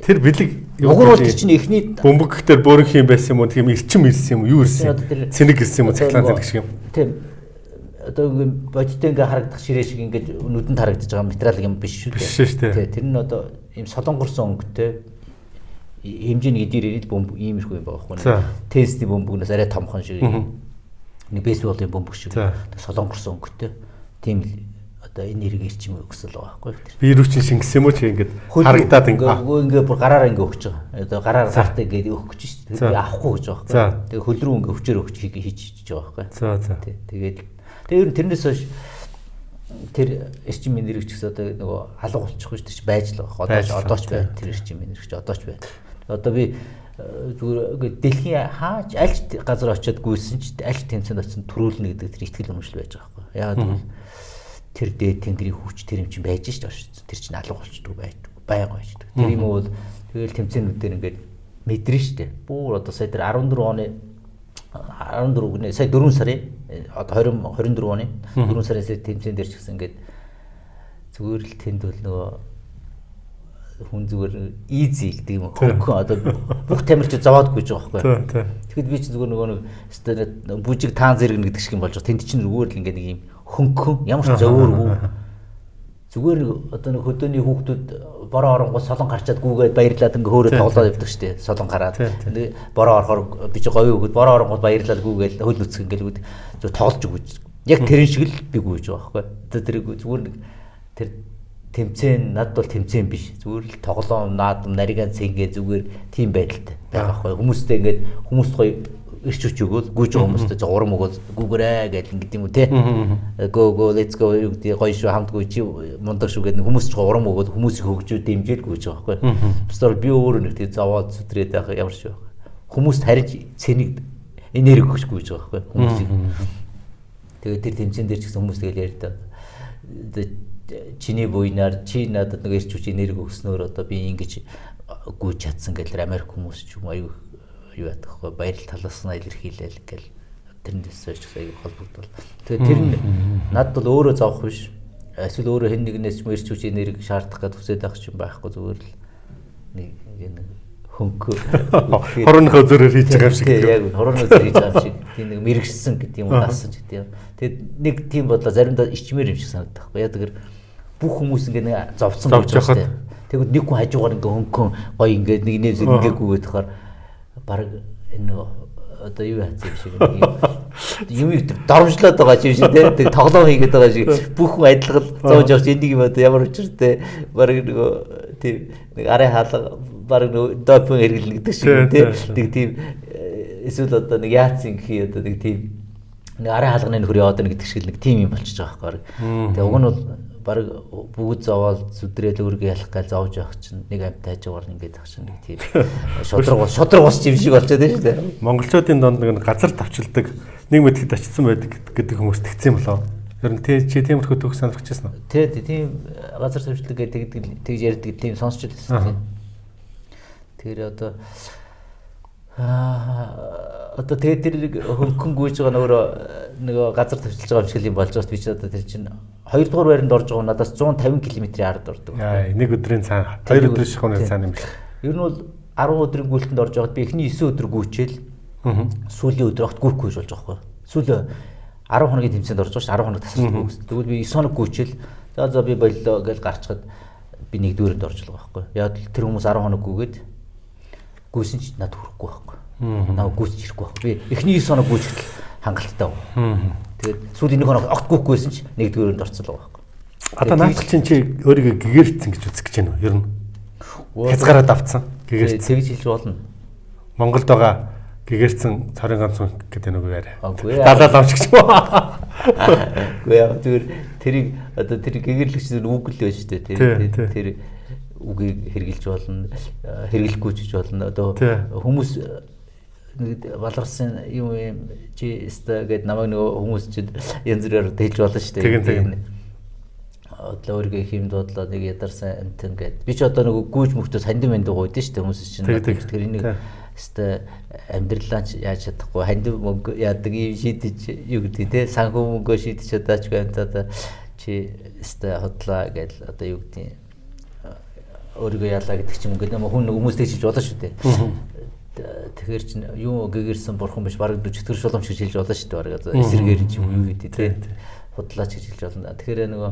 Тэр бэлэг угар бол чинь эхний бөмбөгтөр бөөрөх юм байсан юм уу? Тийм ирчим ирсэн юм уу? Юу ирсэн юм? Цэник ирсэн юм уу? Цахилгаан цэник шиг юм. Тийм. Одоо бодиттой ингээ харагдах ширээ шиг ингээ нүдэнд харагдаж байгаа материал юм биш шүү дээ. Биш шүү дээ. Тэр нь одоо ийм солонгорсон өнгөтэй хэмжээний эдгээр ирээд бөмбөг иймэрхүү юм байгаа байхгүй. Тестийн бөмбөгнөөс арай томхон шиг нэг бейсболын бөмбөг шиг солонгорсон өнгөтэй. Тийм л одоо энэ нэрийг ирчим өгсөл байгаа байхгүй тэр. Бирүү чинь шингэсэн юм уу чи ингээд харагдаад ингээ бүр гараараа ингээ өгч байгаа. Одоо гараар гартаа ингээд өгөх гэж шүү дээ. Тэгээ авахгүй гэж байгаа байхгүй. Тэгээ хөл рүү ингээ өвчөр өгч хийж байгаа байхгүй. Тэгээд тэр тэрнээс хойш тэр ирчим нэрийг ч гэсэн одоо нөгөө алга болчихгүй шүү дээ. Чи байж л байгаа. Одоо ч байна. Тэр ирчим нэрийг ч одоо ч байна. Одоо би зүгээр дэлхийн хаач аль газар очиод гүйсэн ч аль тэмцээнд очисон төрүүлнэ гэдэг тэр ихтгэл үнэмшил байж байгаа байхгүй. Яагаад тэр дээд тэнгэрийн хүч тэр юм чинь байж ш нь тэр чинь алга болчдөг байнга байждаг. Тэр юм бол тэгэл тэмцээнүүдээр ингээд мэдэрнэ штэ. Бүр одоо сая тэр 14 оны 14 гэнэ сая 4 сарын одоо 2024 оны 4 сарын тэмцээн дээр ч гэсэн ингээд зүгээр л тэнд бол нөгөө хүн зүгээр easy гэдэг юм хөнгөн одоо бүх тамирч зовоод гүйж байгаа байхгүй. Тэгэхэд би чинь зүгээр нөгөө бүжиг таан зэрэг гэдэг шиг юм болж байгаа. Тэнд чинь зүгээр л ингээд нэг юм хөнгөн ямар ч зовооргүй зүгээр одоо нэг хөдөөний хүүхдүүд бороо оронгоо солон гарчаад гүүгээд баярлаад ингээ хөөрөө тоглоод явдаг штеп солон гараад тэгээ бороо орохоор би чи говь өгöd бороо оронгоо баярлаад гүүгээл хөл нүцгэн гэлгүүд зөв тоглож өгөөж яг тэрэн шиг л би гүйж байгаа байхгүй. Тэр зүгээр нэг тэр тэмцээн надад бол тэмцээн биш зүгээр л тоглоом наадам нарийн цэнгээ зүгээр тийм байдалтай байгаа байхгүй. Хүмүүстэй ингээд хүмүүст гоё ирч үч өгөөл гүйж байгаа хүмүүстэй урам өгөөл гүгрээ гэдэг ингэдэм юм те. Go let's go гэдэг гоё шүү хамт гүйж мундаг шүү гэдэг хүмүүс ч урам өгөөл хүмүүсийг хөгжөө дэмжээл гүйж байгаа байхгүй. Бистор би өөрөө нэг тийм зовоод зүтрээд байх ямар шүү. Хүмүүст хариж цэнийг энерги өгч гүйж байгаа байхгүй хүмүүсийг. Тэгээд тэр тэмцээн дээр ч гэсэн хүмүүс тэгэл ярьдаа. Чиний буйнаар чи надад нэг ирч үч энерги өгснөөр одоо би ингэж гүйж чадсан гэл Америк хүмүүс ч юм аюу юу ядах вэ баярл талаас нь илэрхийлэл гэл тэрнээс ч аюу холбогдвол. Тэгээд тэр нь надад бол өөрөө зовх биш. Эсвэл өөрөө хэн нэгнээс ч ирч үч энерги шаардах гэж хүсэж байх юм байхгүй зүгээр л нэг хөнгөө хорооныхоо зөрөөр хийж байгаа юм шиг. Яг хорооны зөрөөр хийж байгаа юм шиг. Тийм нэг мэрэгсэн гэдэг юм уу наасан ч гэдэг юм. Тэгээд нэг тийм бодлоо заримдаа ичмээр юм шиг санагдах байхгүй. Яг тэр бүх хүмүүс ингээ нэг зовцсон байж байгаа шүү дээ. Тэгвэл нэг хүн хажуугаар ингээ хөнгөн гоё ингээ нэг нээс ингээгүй байхаар баг энэ одоо юу яац юм шиг юм дормжлоод байгаа юм шиг тийм тоглоом хийгээд байгаа шиг бүх хүн адилхан зовж явж энийг юм одоо ямар учиртай баг нөгөө тийм нэг арын хаалга баг нөгөө допинг хэрэглэнэ гэдэг шиг тийм эсвэл одоо нэг яац юм хий одоо нэг тийм нэг арын хаалганы нөхөр яваад байгаа гэдэг шиг нэг тийм юм болчихж байгаа байхгүй. Тэгээ уг нь бол баг бүгд зовоод зүдрээл өөргөө ялах гал зовж явах чинь нэг амтай хажуугаар ингээд авах чинь нэг тийм шодрог босч юм шиг болчиход байна шүү дээ. Монголчуудын донд нэг газар тавчилдаг нэг мэдэхэд очсон байдаг гэдэг хүмүүс тэгсэн болоо. Ер нь чи тиймэрхүү төгс сонирхчихсан уу? Тийм газар төвчлэг гэдэг тэгж ярьдаг тийм сонсч байсан. Тэгэхээр одоо тэгээд тэр хөнгөн гүйж байгаа нөгөө газар төвчилж байгаа юм шиг юм болж байгаа би ч одоо тэр чинь 2 дугаар байранд орж байгаа надаас 150 км-ийн ард ордог. Нэг өдрийн цаана 2 өдрийн шахууны цаана юм шиг. Ер нь бол 10 өдрийн гүйлтэнд орж байгаад би эхний 9 өдөр гүйчээл сүүлийн өдөр огт гүйхгүй болж байгаа байхгүй. Сүүлийн 10 хоногийн тэмцээнд орж байгаа ш 10 хоног тасралтгүй гэсэн. Тэгвэл би 9 хоног гүйчээл за би боллоо гэж гарчгаад би нэгдүгээрд орж байгаа байхгүй. Яг тэр хүмүүс 10 хоног гүйгээд гүйсэн ч надад хүрэхгүй байхгүй. Наа гүйч ирэхгүй байхгүй. Би эхний 9 хоног гүйчээл хангалттай байна. Тэгээд сүүлийн 1 хоног огт гүйхгүйсэн ч нэгдүгээрд орцсон л байгаа байхгүй. Одоо наадах чинь чи өөрийгөө гэгэрцэн гэж үзэж байна уу? Ер нь хязгаараа давцсан. Гэгэрцэн. Тэгж хэлж болно. Монголд байгаа гэгэрцэн цорын ганц хүн гэдэг нэг яриа. Үгүй ээ. Далаа ламч гэж. Үгүй ээ. Тэрийг одоо тэр гэгэрлэгч үг л байж тээ. Тэр үгийг хэрэгжилж болно. Хэрэглэхгүй ч болно. Одоо хүмүүс баларсан юм чи өстө гэдэг намайг нөгөө хүмүүс чи янз бүрээр хэлж болно шүү дээ. Одоо өөрийгөө их юм дуудлаа нэг ядарсан амтэн гэдэг. Би ч одоо нөгөө гүйж мөхтөс хандив мэнд гойд шүү дээ хүмүүс чинь. Тэр энийг өстө амьдралаа яаж чадахгүй хандив мөнгө яадаг юм шийдэж юу гэдэг те санхүү мөнгөө шийдэж чадаач байм одоо чи өстө хотлаа гэдэг одоо юу гэдэг өөрийгөө яалаа гэдэг чинь ингээд хүн хүмүүстэй хэлж болно шүү дээ. Тэгэхээр чинь юу гэгэрсэн бурхан биш бараг чөтгөр шуламж гэж хэлж болно шүү дээ. Бараг одоо эсэргээр юм юу гэдэг те худлаач гэж хэлж болно. Тэгэхээр нөгөө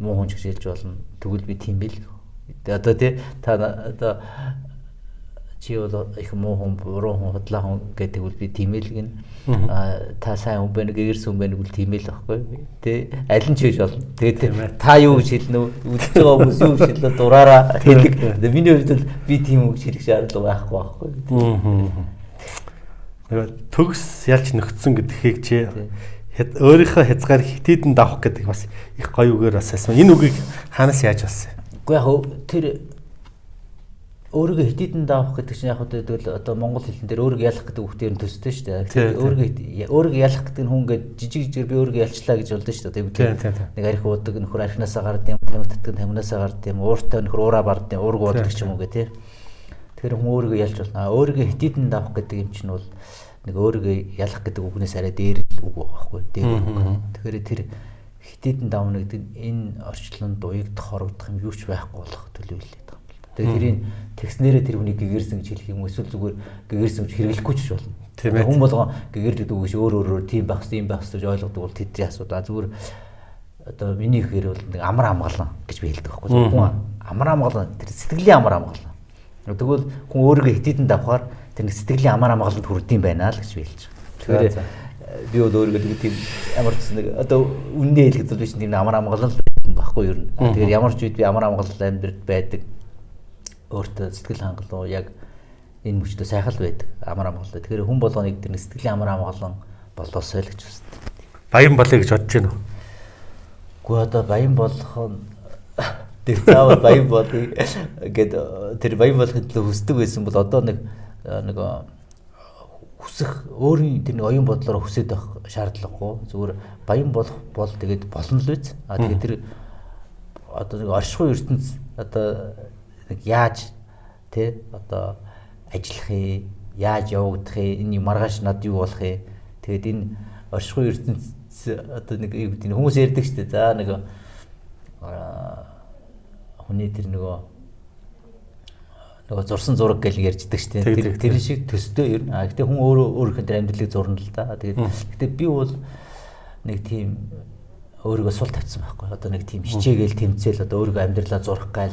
муу хүн гэж хэлж болно. Тэгвэл би тийм бил. Одоо тий та одоо чи бол их муу хүн, буруу хүн, худлаа хүн гэдэг үл би тийм л гин. Та сайн хүн байна, гэгэрсэн хүн байна гэвэл тийм л байхгүй. Тий аль нь ч хийж болно. Тэгээд та юу гэж хэлнэ үү? Үзэж байгаа хүмүүс юу гэж хэлнэ дураараа хэлэг. Миний хувьд бол би тийм үг хэлэх шаардлага байхгүй. Төгс ялч нөхцсөн гэдгийг чи өөрийнхөө хязгаар хитэдэн давах гэдэг бас их гоё үгээр бас асуусан. Энэ үгийг хаанаас яаж олсон? Үгүй яг тэр өөрийгөө хитэдэн давах гэдэг чинь яг одоо монгол хэлэн дээр өөрийгөө ялах гэдэг үгтэй нь төстэй шүү дээ. Өөрийгөө ялах гэдэг нь хүн ингээд жижиг би өөрийгөө ялчлаа гэж болдоо шүү дээ. Нэг арх уудаг нөхөр архинасаа гардаг юм, тамхи татдаг тамхинасаа гардаг юм, ууртай нөхөр уураа барддаг, уург уудаг ч юм уу гэх тээ. Тэгэхээр хүн өөрийгөө ялж болно. Өөрийгөө хитэдэн давах гэдэг юм чинь бол нэг өөрийгөө ялах гэдэг үгнээс арай дээр үг байхгүй дээр үг. Тэгэхээр тэр хитэдэн давна гэдэг энэ орчлонд уягдах хорогдох юм юу ч байхгүй болох төлөвлөлээд байгаа юм л да. Тэгэхээр тэрийн текстнэрээ тэр хүнийг гэгэрсэн гэж хэлэх юм эсвэл зүгээр гэгэрсэн гэж хэрэглэхгүй ч болно. Хүн болгон гэгэрдэг үг гэж өөр тийм байх ёстой юм байх ёстой гэж ойлгодог бол тэдний асуудал. Зүгээр одоо миний ихээр бол нэг амар амгалан гэж би хэлдэг байхгүй. Хүн амар амгалан тэр сэтгэлийн амар амгалан. Тэгвэл хүн өөрийгөө хитэдэн давхаар тэр сэтгэлийн амар амгаланд хүрдэм байна л гэж би хэлж байгаа. Тэгэхээр би бол өөрийгөө тийм ямар ч нэг одоо үннээ хэлэхэд бол биш тийм амар амгалан байхгүй юу юм. Тэгэхээр ямар ч үед би амар амгалан амьдрал байдаг. Өөртөө сэтгэл хангалуун яг энэ мөчтөө сайхан л байдаг. Амар амгалан. Тэгэхээр хүн болгоныг тэр сэтгэлийн амар амгалан болоосой л гэж үздэг. Баян болъё гэж бодож байна уу? Гэхдээ одоо баян болох нь тэр заавал баян болъё гэд тэр баян болохын төлөө хүсдэг байсан бол одоо нэг хүсэх өөрийн тэр нэг оюун бодлоор хүсэж байх шаардлагагүй. Зүгээр баян болох бол тэгээд болно л үз. Тэгээд тэр одоо нэг оршихуй ертөнц одоо нэг яаж тий одоо ажиллах юм, яаж явагдах юм, энэ маргааш над юу болох юм. Тэгээд энэ оршихуй ертөнц одоо нэг юу гэдэг хүмүүс ярьдаг шүү дээ. За нэг хүний тэр нөгөө зурсан зураг гэж ярьждаг шүү дээ. Тэр шиг төстэй ер нь. Гэтэ хүн өөрийнхөө тэр амьдралыг зурна л да. Тэгээд би бол нэг тийм өөрийгөө сул тавьсан байхгүй. Одоо нэг тийм хичээгээл тэмцээл одоо өөрийгөө амьдралаа зурах гал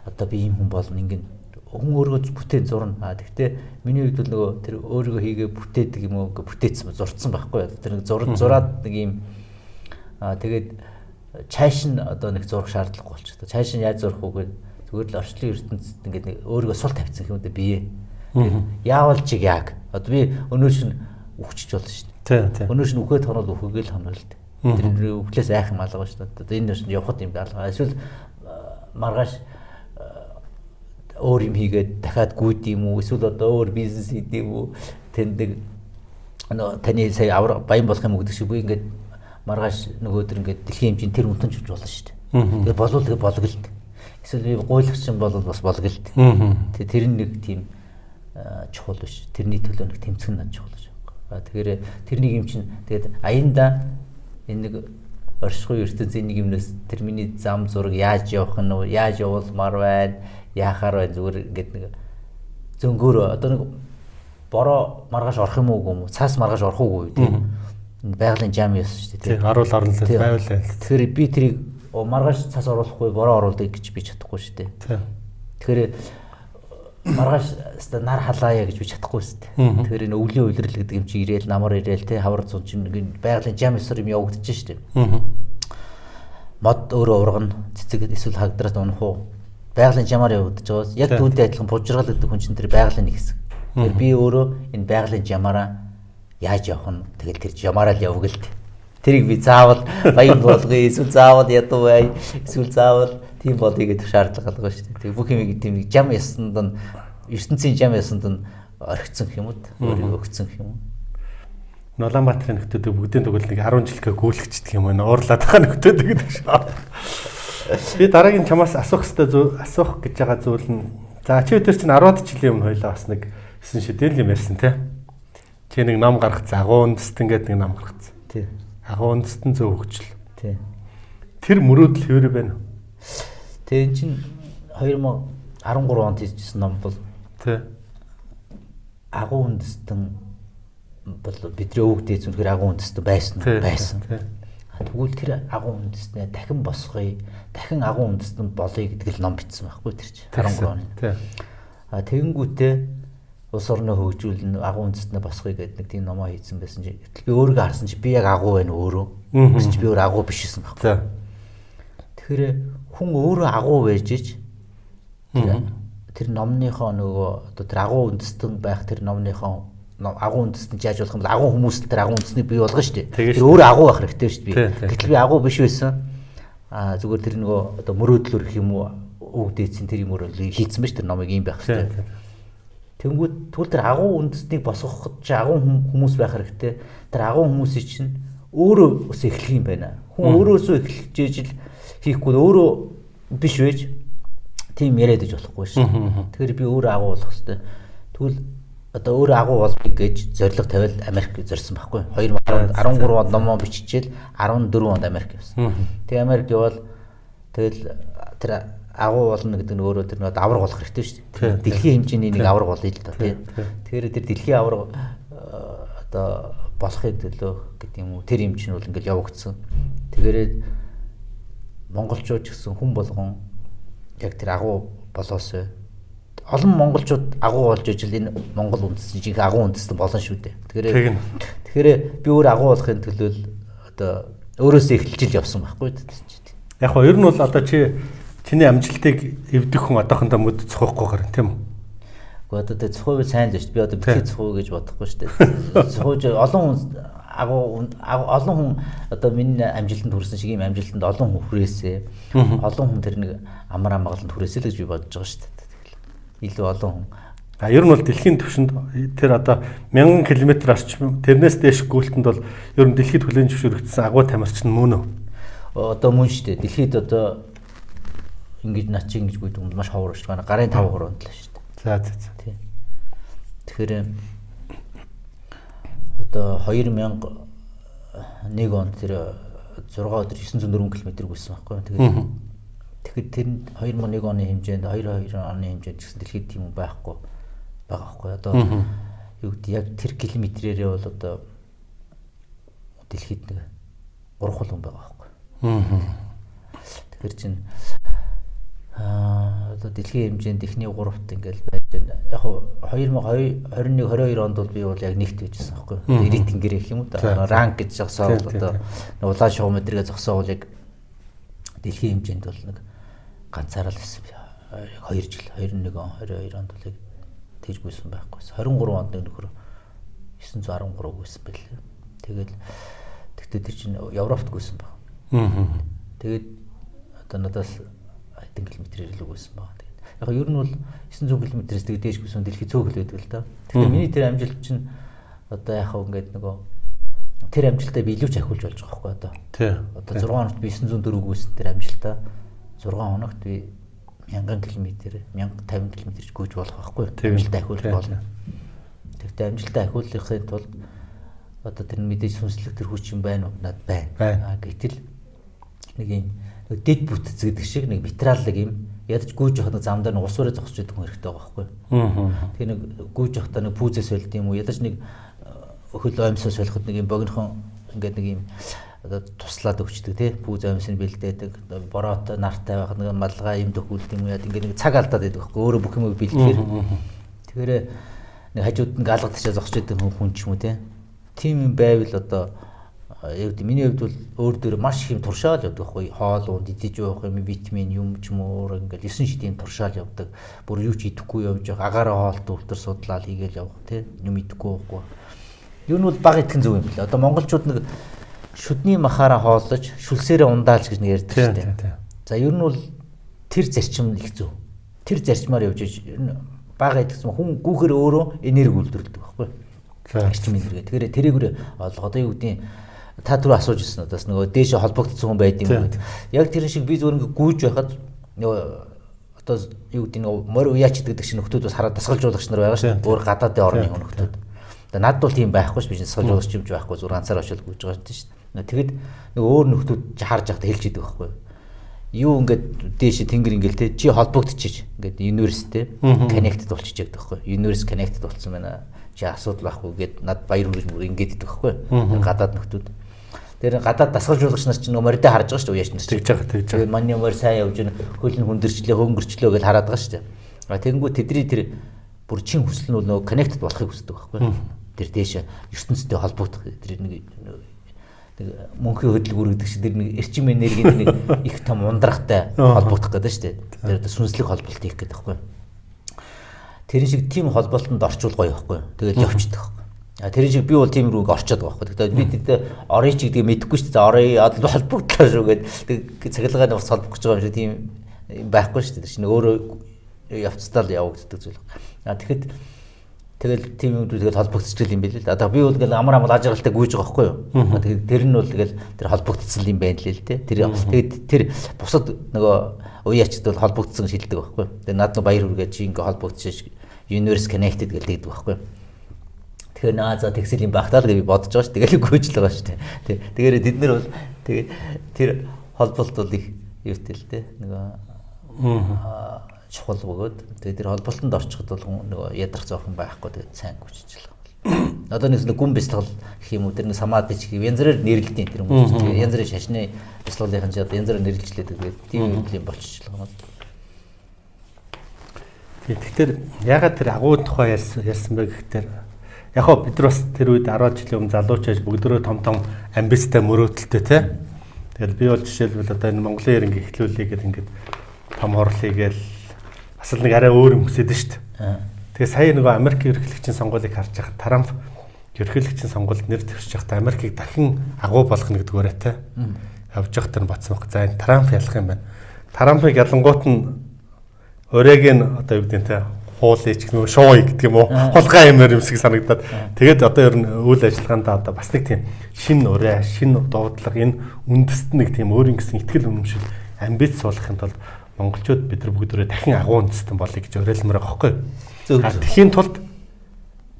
одоо би ийм хүн болно ингэн хүн өөрийгөө бүтээн зурна. Гэхдээ миний хувьд бол нөгөө тэр өөрийгөө хийгээ бүтээдэг юм уу бүтээсэн зурцсан байхгүй. Тэр нэг зураад нэг ийм тэгээд цааш нь одоо нэг зурх шаардлага болчихсон. Цааш нь яаж зурх вэ гэвэл зүгээр л орчлын ертөнцид ингээд нэг өөрийгөө сул тавьсан юм да бие. Яавал чиг яг. Одоо би өнөөш нь үхчих болно шүү дээ. Өнөөш нь үхээд хонол үхгээл хонол л дээ. Тэр үхлээс айх юм алгаа шүү дээ. Одоо энэ нь явхад юм даалгаа. Эсвэл маргааш өөр юм хийгээд дахиад гүйд юм уу? Эсвэл одоо өөр бизнес хийдэг юм уу? Тэнд нэг таны сая баян болох юм уу гэдэг шиг би ингээд маргааш нөгөөдөр ингээд дэлхийн хэмжээнд тэр үнтэн чиж болно шүү дээ. Тэгээ болов тэгээ болгол. Эсвэл би гуйлагч юм бол бас болгол. Тэгээ тэр нэг тийм чухал биш. Тэрний төлөө нэг тэмцэх нь чухал шүү. Тэгэхээр тэрнийг юм чинь тэгээд аянда энэ нэг оршихуй ертөнцийн нэг юмнаас тэр миний зам зураг яаж явах нь вэ? Яаж явуулмаар байна? Яахаар байна? Зүгээр ингээд нэг зөнгөөр одоо нэг бороо маргааш орох юм уу? Цаас маргааш орох уу тийм. Байгалийн жам яасан шүү дээ. Тийм, харуул орнол байвал. Тэгэхээр би тэрийг маргааш цаас оруулахгүй бороо оруулдаг гэж би чадахгүй шүү дээ. Тийм. Тэгэхээр маргааш өстө нар халаая гэж би чадахгүй шүү дээ. Тэгэхээр энэ өвлийн үйлрэл гэдэг юм чи ирээл намар ирээл те хавар цун чинь байгалийн жам ёсор юм явагдаж шүү дээ. Мод өөрөө ургана цэцэг эсвэл хагдраад унах уу? Байгалийн жамаар явагдаж байгаас яг түүнтэй адилхан бужиргал гэдэг хүн чинь тэр байгалийн нэг хэсэг. Тэгэхээр би өөрөө энэ байгалийн жамаараа яаж явах нь тэгэл тэр жамаараа л явгал. Тэрийг би заавал баян болгоё, эсвэл заавал ядуу бай, эсвэл заавал тийм болъё гэдэг шаардлага гаргав шүү дээ. Тэг бүх юм тийм жам ясанд нь ертөнцийн жам ясанд нь орхицсон юм уу? Өөрийгөө өгцөн юм уу? Улаанбаатарын нөхдүүд бүгдийн тэгвэл нэг 10 жилгээ гүйлгчдэг юм байна. Уурлаад байгаа нөхдүүд гэдэг шүү. Би дараагийн чамаас асуух гэж байгаа зүйл нь за чи өдөр чинь 10-аад жилийн өмнө хоёлаа бас нэг 9 шидэл юм ярьсан тий. Чи нэг ном гаргацсан, агуу үндэстэн гэдэг нэг ном гаргацсан. Тий. Агуу үндэстэн зөв хөгжил. Тий. Тэр мөрөөдөл хэвээр байна уу? Тэгээ эн чинь 2013 онд хийжсэн ном бол тий. Агуу үндэстэн бол бидний өвгдээ зүнхээр агуу үндэстэн байсан. Тэгвэл тэр агуу үндэстнээ дахин босгоё, дахин агуу үндэстэн болъё гэдэг л ном бичсэн байхгүй тэр чинь 13 оны. Тий. Тэгэнгүүтээ улс орны хөгжүүлэн агуу үндэстнээ босгоё гэдэг нэг тийм номоо хийсэн байсан чи би өөрийгөө харсан чи би яг агуу байна өөрөө. Гэсэн чи би өөр агуу биш байсан байхгүй. Тэгэхээр хүн өөрөө агуу байж ич тэр номныхоо нөгөө одоо тэр агуу үндэстэн байх тэр номныхоо агуу үндэстэн яаж болох юм бол агуу хүмүүс л тэр агуу үндэснийг бий болгоно шүү дээ. Тэр өөрөө агуу байх хэрэгтэй шүү дээ. Гэтэл би агуу биш байсан. Зүгээр тэр нөгөө одоо мөрөөдлөөр гэх юм уу өвдөөцсөн тэр юм өөрөө хийцэн байж тэр номыг юм байх хэрэгтэй. Тэнгүүд тэгвэл тэр агуу үндэстнийг босгоход чи агуу хүмүүс байх хэрэгтэй. Тэр агуу хүмүүсийн чинь өөрөө ус эхлэх юм байна. Хүн өөрөөсөө эхэлж ижил хийхгүй өөрөө биш байж тийм яриад иж болохгүй шүү. Тэгэхээр би өөрөө агуу болох хэрэгтэй. Тэгвэл одоо өөрөө агуу болъё гэж зорилго тавиад Америк зорьсон байхгүй. 2013 онд номоо биччихэл 14 онд Америк явсан. Тэгээ Америк явал тэгэл тэр агуу болно гэдэг нь өөрөө тэр нэг авраг болох хэрэгтэй шүү дээ. Дэлхийн хэмжээний нэг авраг болъё л да тийм. Тэгэхээр тэр дэлхийн авраг одоо болохын төлөө гэдэг юм уу тэр юм чинь бол ингээл явагдсан. Тэгэхээр монголчууд ч гэсэн хүн болгон яг тэр агуу болоосоо олон монголчууд агуу болж ижил энэ монгол үндэстэн жинхэнэ агуу үндэстэн болно шүү дээ. Тэгэхээр би өөр агуу болохын төлөө одоо өөрөөсөө эхэлж ил явсан байхгүй. Яг гоо ер нь бол одоо чиний амжилтыг эвдэх хүн одоохондоо мөд цохохгүй гарна тийм үү? Гэхдээ одоо тэ цохоо сайн л шүү дээ. Би одоо битгий цохоо гэж бодохгүй шүү дээ. Цохооч олон хүн одоо миний амжилтанд хүрсэн шиг юм амжилтанд олон хүн хүрээсээ. Олон хүн тэр нэг амар амгаланд хүрээсэй л гэж би бодож байгаа шүү дээ. Илүү олон хүн. Ер нь бол дэлхийн түвшинд тэр одоо 1000 км орчим тэрнээс дээш гүйлтэнд бол ер нь дэлхийд хүлээн зөвшөөрөгдсөн агуу тамирчин мөн үү? Одоо мөн шүү дээ. Дэлхийд одоо ингэж наа чи ингэж гүйдэг юм маш ховор шүү дээ. Гарын 5% ондлоо шүү дээ. За. Тийм. Тэгэхээр одоо 2001 онд тэр 6 өдөр 904 км гүйсэн байхгүй. Тэгэхээр тэр 2001 оны хэмжээнд 22 оны хэмжээнд гэсэн дэлхийд тийм юм байхгүй байгаа байхгүй. Одоо юу гэдэг яг тэр километрээрээ бол одоо дэлхийд нэг 3 хүн байгаа байхгүй. Тэгэхээр чинь одоо дэлхийн хэмжээнд эхний 3-т ингээл байж байна. Яг 2021-22 онд бол би бол яг нэгт байжсэн байхгүй. Рейтингээр гэх юм уу да. Ранк гэж зогсоол одоо улаан шугам өдргээ зогсоол яг дэлхийн хэмжээнд бол нэг ганцаараа л байсан. 2 жил 21 он 22 онд бол яг тэгж гүйсэн байхгүй. 23 онд нэг нөхөр 913 гүйсэн байлээ. Тэгээд тэгтээ тэр чинь Европт гүйсэн баг. Тэгээд одоо надаас хэдэн километрээр илүү гүйсэн баг. Тэгээд яг ер нь бол 900 км-с тэгээд дээш гүйсэн дэлхий цөөхөл байдаг л да. Тэгтээ миний тэр амжилт чинь одоо яг ингээд нөгөө тэр амжилтаа би илүү ч ахиулж болж байгаа байхгүй одоо. Тий. Одоо 6 хоногт би 904 гүйсэн тэр амжилтаа 6 хоногт би 1000 км, 1050 км ч гүйж болох байхгүй. Амжилтаа ахиулах болно. Тэгтээ амжилтаа ахиулахын тулд одоо тэр мэдээж сүнслэг тэр хүч юм байна уу? Над байна. Гэтэл нэг юм дэд бүтц гэдэг шиг нэг витраллаг юм ядаж гүйж явах нэг зам дээр нэг ус өрөө зогсож идэх хүн хэрэгтэй байгаа байхгүй. Тэр нэг гүйж явахдаа нэг пүүзээс болд юм уу? Ядаж нэг хөл оймсоос болоход нэг юм богинохон ингээд нэг юм одоо туслаад өгчдөг тий пүүз оймсыг бэлдээдэг бороотой нартай байх нэг малгай юм дөхүүлдэг юм яа ингээд нэг цаг алдаад байдаг байхгүй өөрөө бүх юм бэлдэхээр тэгэхээр нэг хажууд нэг алгадчихаа зогсож идэг хүн ч юм уу тий тийм юм байвал одоо яг миний хувьд бол өөр дөр маш их юм туршаал явдаг байхгүй хоол унд идэж явах юм витамин юм ч юм уу ингээд 9 шидийн туршаал явдаг бүр юу ч идэхгүй явж байгаа агаараа хоолт өвтөр судлаад хийгээл явах тий юм идэхгүй байхгүй юу нь бол баг итгэн зөв юм билээ одоо монголчууд нэг шүдний махаараа хооллож шүлсээрээ ундаалж гэж нэг ярьдаг шүү дээ. За ер нь бол тэр зарчим их зөв. Тэр зарчмаар явж бага идэгсэн хүн гүүхээр өөрөө энерги үйлдвэрлэдэг байхгүй. Зарчим энерги. Тэгэхээр тэрийгүр одоо юу гэдгийг та түрүү асууж ирсэн удаас нөгөө дээшээ холбогдсон хүн байд юм гэдэг. Яг тэр шиг би зүгээр ингээ гүйж байхад нөгөө одоо юу гэдгийг нөгөө морь уяач гэдэг шиг нөхдүүд бас хараад дасгалжуулагч нар байгаа шүү дээ. Өөр гадаадын орны нөхдүүд. Тэгээ надад бол тийм байхгүй ш биш дасгалжуулагч юмж байхгүй зүгээр ганцаар очил гүйж байгаа шүү дээ. Тэгэд нэг өөр нөхдүүд харж байхдаа хэлж идэг байхгүй юу ингээд дээш тэнгэр ингээл те чи холбогдчихж ингээд университет connected болчихж байдаг байхгүй universe connected болсон байна чи асуудал байхгүй гэд над баяр хүргэж ингээд идэг байхгүй гадаад нөхдүүд тэр гадаад дасгалжуулагч нар чинь морьдээ харж байгаа шүү дээ уяач нар тэгж байгаа тэгээд манья морь сайн явж ийн хөл нь хүндэрчлээ хөнгөрчлөө гэж хараад байгаа шүү дээ тэгэнгүүт тэдний тэр бүр чин хүсэл нь бол нөгөө connected болохыг хүсдэг байхгүй тэр дээш ертөнцтэй холбогдох тэр нэг мөнхийн хөдөлгүүр гэдэг чинь тэр нэг эрчим энергийн нэг их том ундрахтай холбогдох гэдэг шүү дээ. Тэр сүнслэг холболт хийх гэдэг байхгүй. Тэр шиг тийм холболтонд орчуул гоё байхгүй. Тэгээд явчихдаг байхгүй. Тэр шиг би бол тийм рүү орчод байгаа байхгүй. Тэгээд би тэд орой ч гэдгийг мэдэхгүй шүү дээ. Орой холбогдлоо шүү гэдэг цахилгааны ус холбох гэж байгаа юм шиг тийм байхгүй шүү дээ. Тэр чинь өөрөө явцдаа л явагддаг зүйл. Тэгэхэд тэгэл тийм юм тэгэл холбогдчихл юм байл л. Одоо би бол тэгэл амар ажралтай гүйж байгаа байхгүй юу. Тэгээд тэр нь бол тэгэл тэр холбогдсон юм байна л те. Тэгээд тэр бусад нөгөө уяачд бол холбогдсон шилдэг байхгүй. Тэгээд над нь баяр хүргээ чи ингээ холбогдчихж universe connected гэдэг байхгүй. Тэгэхээр наа за тэгсэл юм багтаа л гэж би бодож байгаа ш. Тэгэл гүйж л байгаа ш. Тэгэхээр тэд нар бол тэгээд тэр холболт бол их юутэй л те. Нөгөө чухал бөгөөд тэгээд тэр холболтонд орчиход бол нөгөө ядрах зоохон байхгүй тэгээд сайн гүйчихэж байгаа. Одоо нэг гүн бяцлал гэх юм уу тэр нэг самаад ч янз бүрээр нэрлэдэг тэр хүмүүс тэгээд янз бүрийн шашны бяцлагын чад янз бүрээр нэрлэлжлээд тэгээд тийм юм болчихж байгаа юм. Тэгэхээр ягаад тэр агуу тухай ярьсан бэ гэхээр яг хоо бид нар бас тэр үед 10 жилийн өмнө залуучааж бүгдөө том амбицтай мөрөөдөлтэй те. Тэгээд би бол жишээлбэл одоо энэ Монголын ерөнхий эхлүүлээ гэдэг ингээд том хорлыг гээл бас л нэг арай өөр юм хүсэж шүү дээ. Тэгээ сая нөгөө Америк ерөнхийлөгчийн сонгуулийг харж байхад Трамп ерөнхийлөгчийн сонгуульд нэр дэвшиж байхдаа Америкийг дахин агуу болгоно гэдгээрээ те. Явж байхдаа бацсан баг. За энэ Трамп ялах юм байна. Трампыг ялангуут нь өрөөг нь одоо юу гэдэг нь те хууль ч гэх юм шууй гэдэг юм уу хулгай юмэр юмсыг санагдаад тэгээд одоо ер нь үйл ажиллагаандаа одоо бас нэг тийм шин өрөө шин дуудлага энэ үндэст нэг тийм өөрийн гэсэн ихтгэл үнэмшил амбиц суулгахын тулд монголчууд бид нар бүгдөө дахин агуу үндэстэн болъё гэж уриалмаар байгаа байхгүй. Тэхийн тулд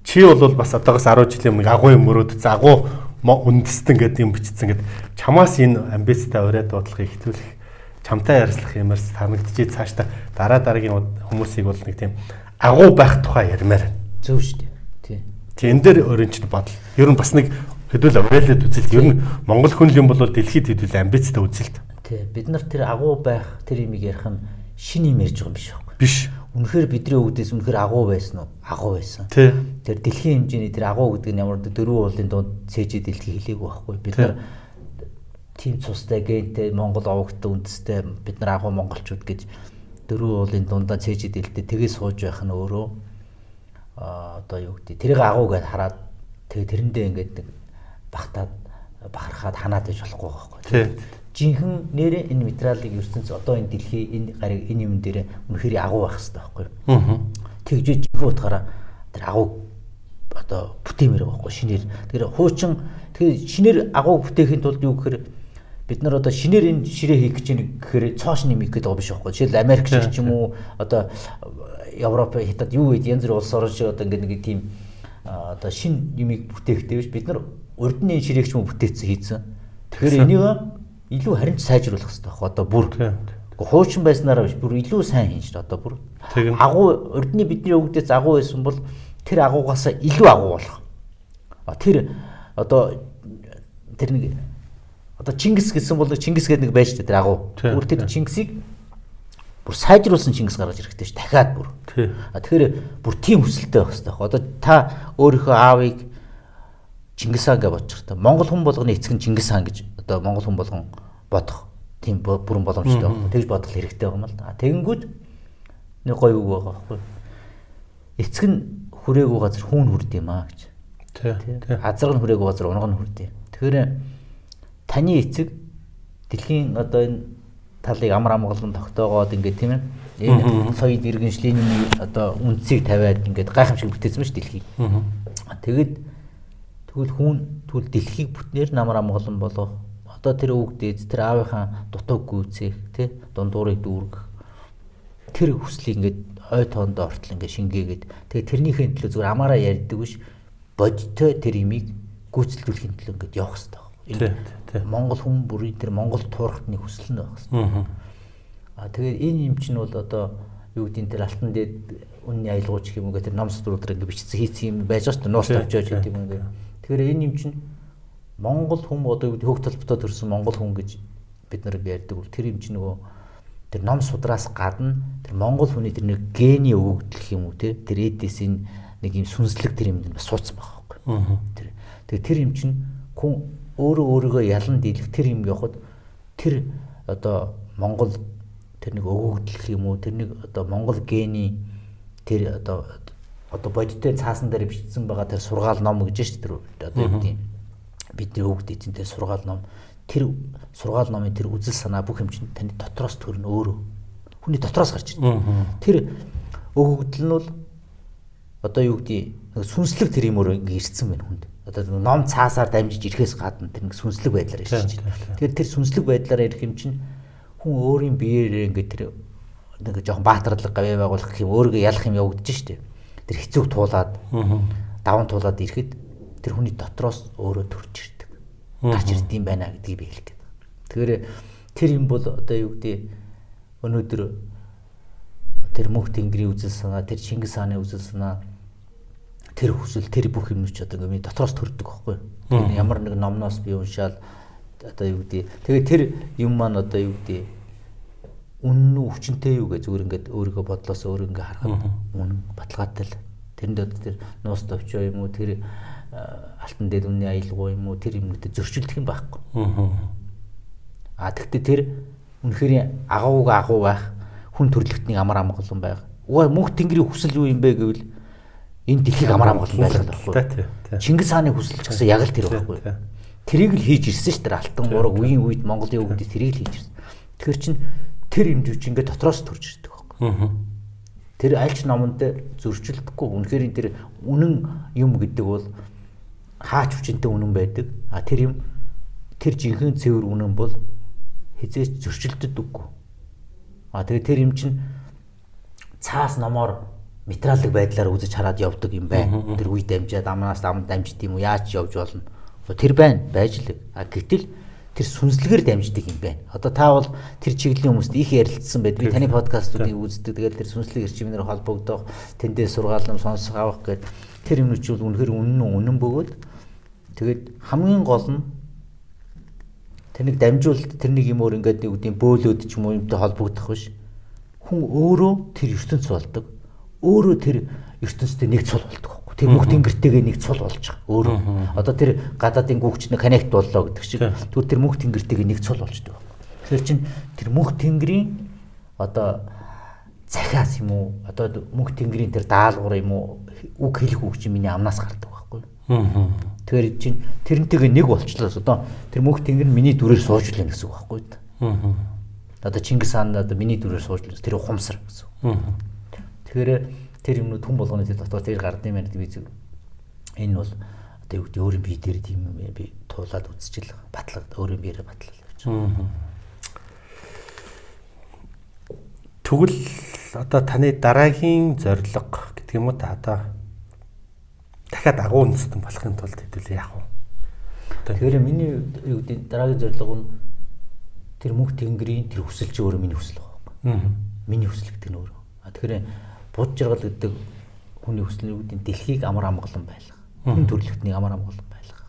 чи бол бас одоогоос 10 жилийн өмнө агуу юм мөрөөд агуу үндэстэн гэдэг юм бичсэн гэд чамаас энэ амбицтай ураа дуудлагыг ихтүүлэх чамтай ярилцлах юмарс санагдчихээ цаашдаа дараагийн хүмүүсийг бол нэг тийм агуу байх тухай ярмаар. Зөв шүү дээ. Тий. Энэ дээр өөрийн чинь бодол. Ер нь бас нэг хэдүүл уриалаад үзэлт. Ер нь Монгол хүн юм бол дэлхийд хэдүүл амбицтай үзэлт. Тий. Бид нар тэр агуу байх тэр юмыг ярих нь шин юм ярьж байгаа юм биш үү? Биш. Үнэхээр бидний өвдөөс үнэхээр агуу байсан уу? Агуу байсан. Тий. Тэр дэлхийн хэмжээний тэр агуу гэдэг нь ямар дөрвөн уулын дунд цээжид дэлхий хэлээгүй байхгүй. Бид нар тийм цустай гэнтэй Монгол овогтой үндэстэй бид нар агуу монголчууд гэж дөрвөн уулын дундаа цээжид дэлтэй тгээс сууж байх нь өөрөө одоо юу гэдэг тэрийг агуу гэж хараад тэгээ тэрэндээ ингээд нэг багтаад бахархаад ханаад байж болохгүй байхгүй. Тий. Жинхэнэ нэрээ энэ материалыг ертөнц одоо энэ дэлхий энэ гариг энэ юм дээр үнэхээр агуу байх хэрэгтэй байхгүй. Тэгж жинхэнэ утгаараа тэр агуу одоо бүтээмэр байхгүй шинээр тэр хуучин Тэгэхээр шинээр агуу бүтээхийн тулд юу гэхээр бид нар одоо шинээр энэ ширээ хийх гэж гэхээр цоош нэмэх гэдэг байгаа биш байхгүй. Жишээл Америк шиг ч юм уу одоо Европ хятад юу үед янз бүрийн улс орн шиг одоо ингээд нэг тийм одоо шин юмыг бүтээхтэй биш. Бид нар урдны ширээгч юм бүтээсэн хийсэн. Тэгэхээр энийг илүү харин сайжруулах хэрэгтэй байхгүй. Одоо бүр хуучин байснараа биш бүр илүү сайн хийн шүү дээ. Одоо бүр агуу урдны бидний өгдөөс агуу байсан бол тэр агуугаас илүү агуу болох. Тэр одоо тэр нэг одоо Чингис гэсэн бол Чингис гэдэг нэг байж тэр агуу. Бүр тэр Чингисийг бүр сайжруулсан Чингис гаргаж ирэхтэй ш дахиад бүр. Тэгэхээр бүр тийм хүсэлтэй байх хэрэгтэй. Одоо та өөрийнхөө аавыг Чингис хаан гэж бодчих та. Монгол хүн болгоны эцэг нь Чингис хаан гэж одоо монгол хүн болгон бодох тийм бүрэн боломжтой байна. Тэгж бодох хэрэгтэй юм л да. Тэгэнгүүт нэг гоё үг байгаа байхгүй. Эцэг нь хүрээгүй газар хүүн хүрд юм аа гэж. Азар нь хүрээгүй газар унга нь хүрд юм. Тэгэхээр таны эцэг дэлхийн одоо энэ талыг амар амгалан тогтоогоод ингээд тийм ээ. Энэ соёл иргэншлийн одоо үндсийг тавиад ингээд гайхамшиг бүтээсэн ба ш дэлхийг. Тэгвэл тэгвэл дэлхийг бүтнээр намар амгалан болоо. Одоо тэр өвгдөөд тэр аавынхаа дутууг гүйцээх тий дундуурыг дүүргэх тэр хүслийг ингээд ой тоондоо ортол ингээд шингээгээд тэгээ тэрнийхээ төлөө зүгээр амаараа ярьдаг биш бодтой тэр имийг гүйцэлдүүлэхийн төлөө ингээд явах хэрэгтэй. Монгол хүн бүрийн тэр Монгол туурхтны хүсэл нь байх хэрэгтэй. Тэгээд энэ юм чинь бол одоо юу гэдэг нь тэр алтан дээд үнний аялгууч гэх юм уу тэр ном судруудаар ингээд бичсэн хийсэн юм байж байгаа шүү дээ. Нуус тавьж байгаа юм ингээд. Тэгэхээр энэ юм чинь Монгол хүн одоо хөөх толботой төрсэн Монгол хүн гэж бид нар ярьдаг бол тэр юм чинь нөгөө тэр ном судраас гадна тэр Монгол хүний тэр нэг гений өгөгдөх юм уу тэр эдээсийн нэг юм сүнслэг тэр юм бас суудсан байгаа байхгүй. Тэр юм чинь хүн өөрийгөө ялан дийлэх тэр юм явахад тэр одоо Монгол тэр нэг өгөгдөх юм уу тэр нэг одоо Монгол гений тэр одоо бодиттой цаасан дээр бичсэн байгаа тэр сургаал ном гэж шүү дээ тэр одоо юу гэдэг бидний өвгд эзэн дээр сургаал ном тэр сургаал номын тэр үзэл санаа бүх юм чинь таны дотроос төрнө өөрөө хүний дотроос гарч ирнэ. Тэр өгөгдөл нь бол одоо юу гэдэг нэг сүнслэг тэр юмөр ингэ ирсэн байна хүнд. Одоо ном цаасаар дамжиж ирэхээс гадна тэр нэг сүнслэг байдлаар ирж байна. Тэгэхээр тэр сүнслэг байдлаараа ирэх юм чинь хүн өөрийн биеэрээ ингэ тэр нэг жоохон баатарлаг гавь байгуулах гэх юм өөрийгөө ялах юм явагдаж штэ. Тэр хэцүүг туулаад даван туулаад ирэхэд тэр хүний дотроос өөрөө төрж ирдэг. Гарч ирд юм байна гэдгийг би хэлэх гээд. Тэгэхээр тэр юм бол одоо юу гэдэг өнөөдөр тэр мөнх тэнгэрийн үзэл санаа, тэр Чингис хааны үзэл санаа, тэр хүсэл, тэр бүх юмнууд ч одоо ингээд дотроос төрдөг байхгүй. Тэр ямар нэг номноос би уншаал одоо юу гэдэг. Тэгээ тэр юм маань одоо юу гэдэг үнэн үү хүчнтэй юу гэж зүгээр ингээд өөрийгөө бодлоос өөр ингээд харахад үнэн баталгаатай л. Тэрэнд одоо тэр нуус товчоо юм уу тэр алтан дээд үнний аялгау юм уу тэр юмнуудыг зөрчилдөх юм байхгүй. Тэгтээ тэр үнэхээр агуу байх хүн төрлөختний амар амгалан байх. Мөнх тэнгэрийн хүсэл юу юм бэ гэвэл энэ дэлхийг амар амгалан байлгах байхгүй. Чингис хааны хүсэл ч гэсэн яг л тэр байхгүй. Тэрийг л хийж ирсэн ш тэр алтан гураг үеийн үед Монголын өвгдөс тэрийг л хийж ирсэн. Тэгэхээр чин тэр имжүүч ингээд дотроос төрж ирдэг байхгүй. Тэр альч номонд зөрчилдөхгүй үнэхээр тэр үнэн юм гэдэг бол хаач хүчинтэй үнэн байдаг. Тэр юм тэр жинхэнэ цэвэр үнэн бол хизээч зөрчилддөггүй. Тэгээд тэр юм чинь цаас номоор материалын байдлаар үзэж хараад явдаг юм байна. Тэр үе дамжаад амнаас амд дамжд юм уу яаж явж болно. Тэр байна байж л. Гэтэл тэр сүнслэгээр дамждаг юм байна. Одоо та бол тэр чиглэлийн хүмүүст их ярилцсан байд. Би таны подкастуудыг үздэг. Тэгээд тэр сүнслэг эрчимээр холбогдох, тэндээ сургаал ном сонсох авах гэдэг тэр юмнууд ч бол үнэхээр үнэн бөгөөд тэгээд хамгийн гол нь тэрнийг дамжуулалт тэрнийг юм өөр ингээд нэг үгдийн бөөлөд ч юм уу юмтай холбогдох биш. Хүн өөрөө тэр ертөнц болдог. Өөрөө тэр ертөнцтэй нэг цул болдог. Тэр бүх тэнгэртэйгээ нэг цул болж байгаа. Өөрөө. Одоо тэр гадаадын гүгч нэг коннект боллоо гэдэг шиг. Түр тэр мөнх тэнгэртэйгээ нэг цул болж байгаа. Тэгэхээр чин тэр мөнх тэнгэрийн одоо цахиас юм уу? Одоо мөнх тэнгэрийн тэр даалгавар юм уу? Үг хэлэх үг чинь миний амнаас гардаг байхгүй. Тэгэхээр чин тэрнтэйгээ нэг болчлоо. Одоо тэр мөнх тэнгэр нь миний дүрээр сууж лээ гэсэн үг байхгүй. Одоо Чингис хаан одоо миний дүрээр сууж лээ. Тэр ухамсар гэсэн. Тэгэхээр тэр юмнууд хүн болгоны тэр дотор тэр гардыг байна гэдэг би зүг. Энэ бол одоо юу гэдэг өөрийн бие дээр тийм юм би туулаад үзчихэл батлаад өөрийн биеэрээ батлал гэж. Тэгвэл одоо таны дараагийн зорилго гэдэг юм уу та одоо дахиад агуу үндэстэн болохын тулд хэдүүлээ яах вэ? Тэгэхээр миний юу гэдэг дараагийн зорилго нь тэр мөнх тэнгэрийн тэр хүсэл чи өөрөө миний хүсэл байна. Миний хүсэл гэдэг нь өөрөө. Тэгэхээр буд жаргал гэдэг хүний хүсэл нь юу гэдэг дэлхийг амар амгалан байлгах. Хүн төрөлхтнийг амар амгалан байлгах.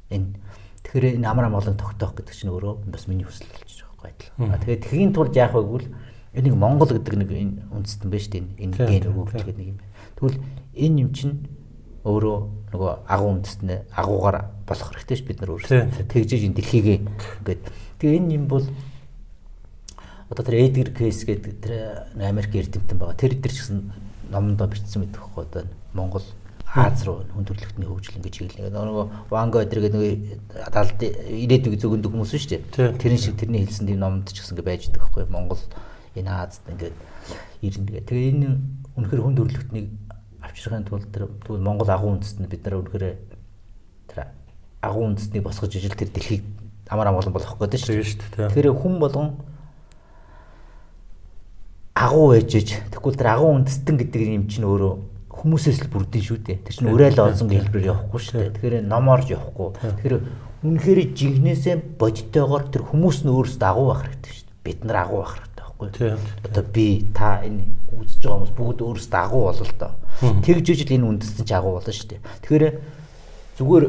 Тэгэхээр энэ амар амгалан тогтоох гэдэг чинь өөрөө бас миний хүсэл болж байгаа байхгүй. Тэгэхээр тхийн тулд яах вэ гэвэл энийг Монгол гэдэг нэг энэ үндэстэн байна шүү дээ. Энэ ген өгөгдөл гэдэг нэг юм байна. Тэгвэл энэ юм чинь өөрөө нөгөө агуу үндэстнээ агуугаар болох хэрэгтэй шүү бид нар өөрсдөө. Тэгжиж энэ дэлхийг ингээд. Тэгээ энэ юм бол одоо тэр Эдгар Кейс гэдэг тэр Америк эрдэмтэн байгаа. Тэр ч гэсэн номдоо бичсэн мэдэх байхгүй одоо Монгол Аз руу хүн төрөлхтний хөгжил ингэж хийлээ. Нөгөө Ванго эдэр гэдэг нөгөө далд ирээдүйг зөвгөндөг хүмүүс шүү дээ. Тэрэн шиг тэрний хэлсэн тийм номд ч гэсэн ингэ байж байгаа байхгүй Монгол энэ Азад ингээд ирнэ. Тэгээ энэ үнэхээр хүн төрөлхтнийг авчрахын тулд тэр Монгол агуу үндэстэн бид нар үнэхээр тэр агуу үндэстнийг босгож ижил тэр дэлхийг амар амгалан болгох гэдэг шүү дээ. Тэгэхээр хүн болгон агуу ээжж тэгвэл тэр агуу үндэстэн гэдэг юм чинь өөрөө хүмүүсээс л бүрдэн шүү дээ. Тэр чинь уриалаа олзонгийн хэлбэрээр явахгүй шүү дээ. Тэгэхээр номоорж явахгүй. Тэгэхээр үнэхээр жигнэсээ бодитойгоор тэр хүмүүс нь өөрсдөө агуу байх хэрэгтэй шүү дээ. Бид нар агуу байх хэрэгтэй байхгүй. Одоо би та энэ үзэж байгаа хүмүүс бүгд өөрсдөө агуу болол тоо. Тэгж ижил энэ үндэстэн ч агуу болно шүү дээ. Тэгэхээр зүгээр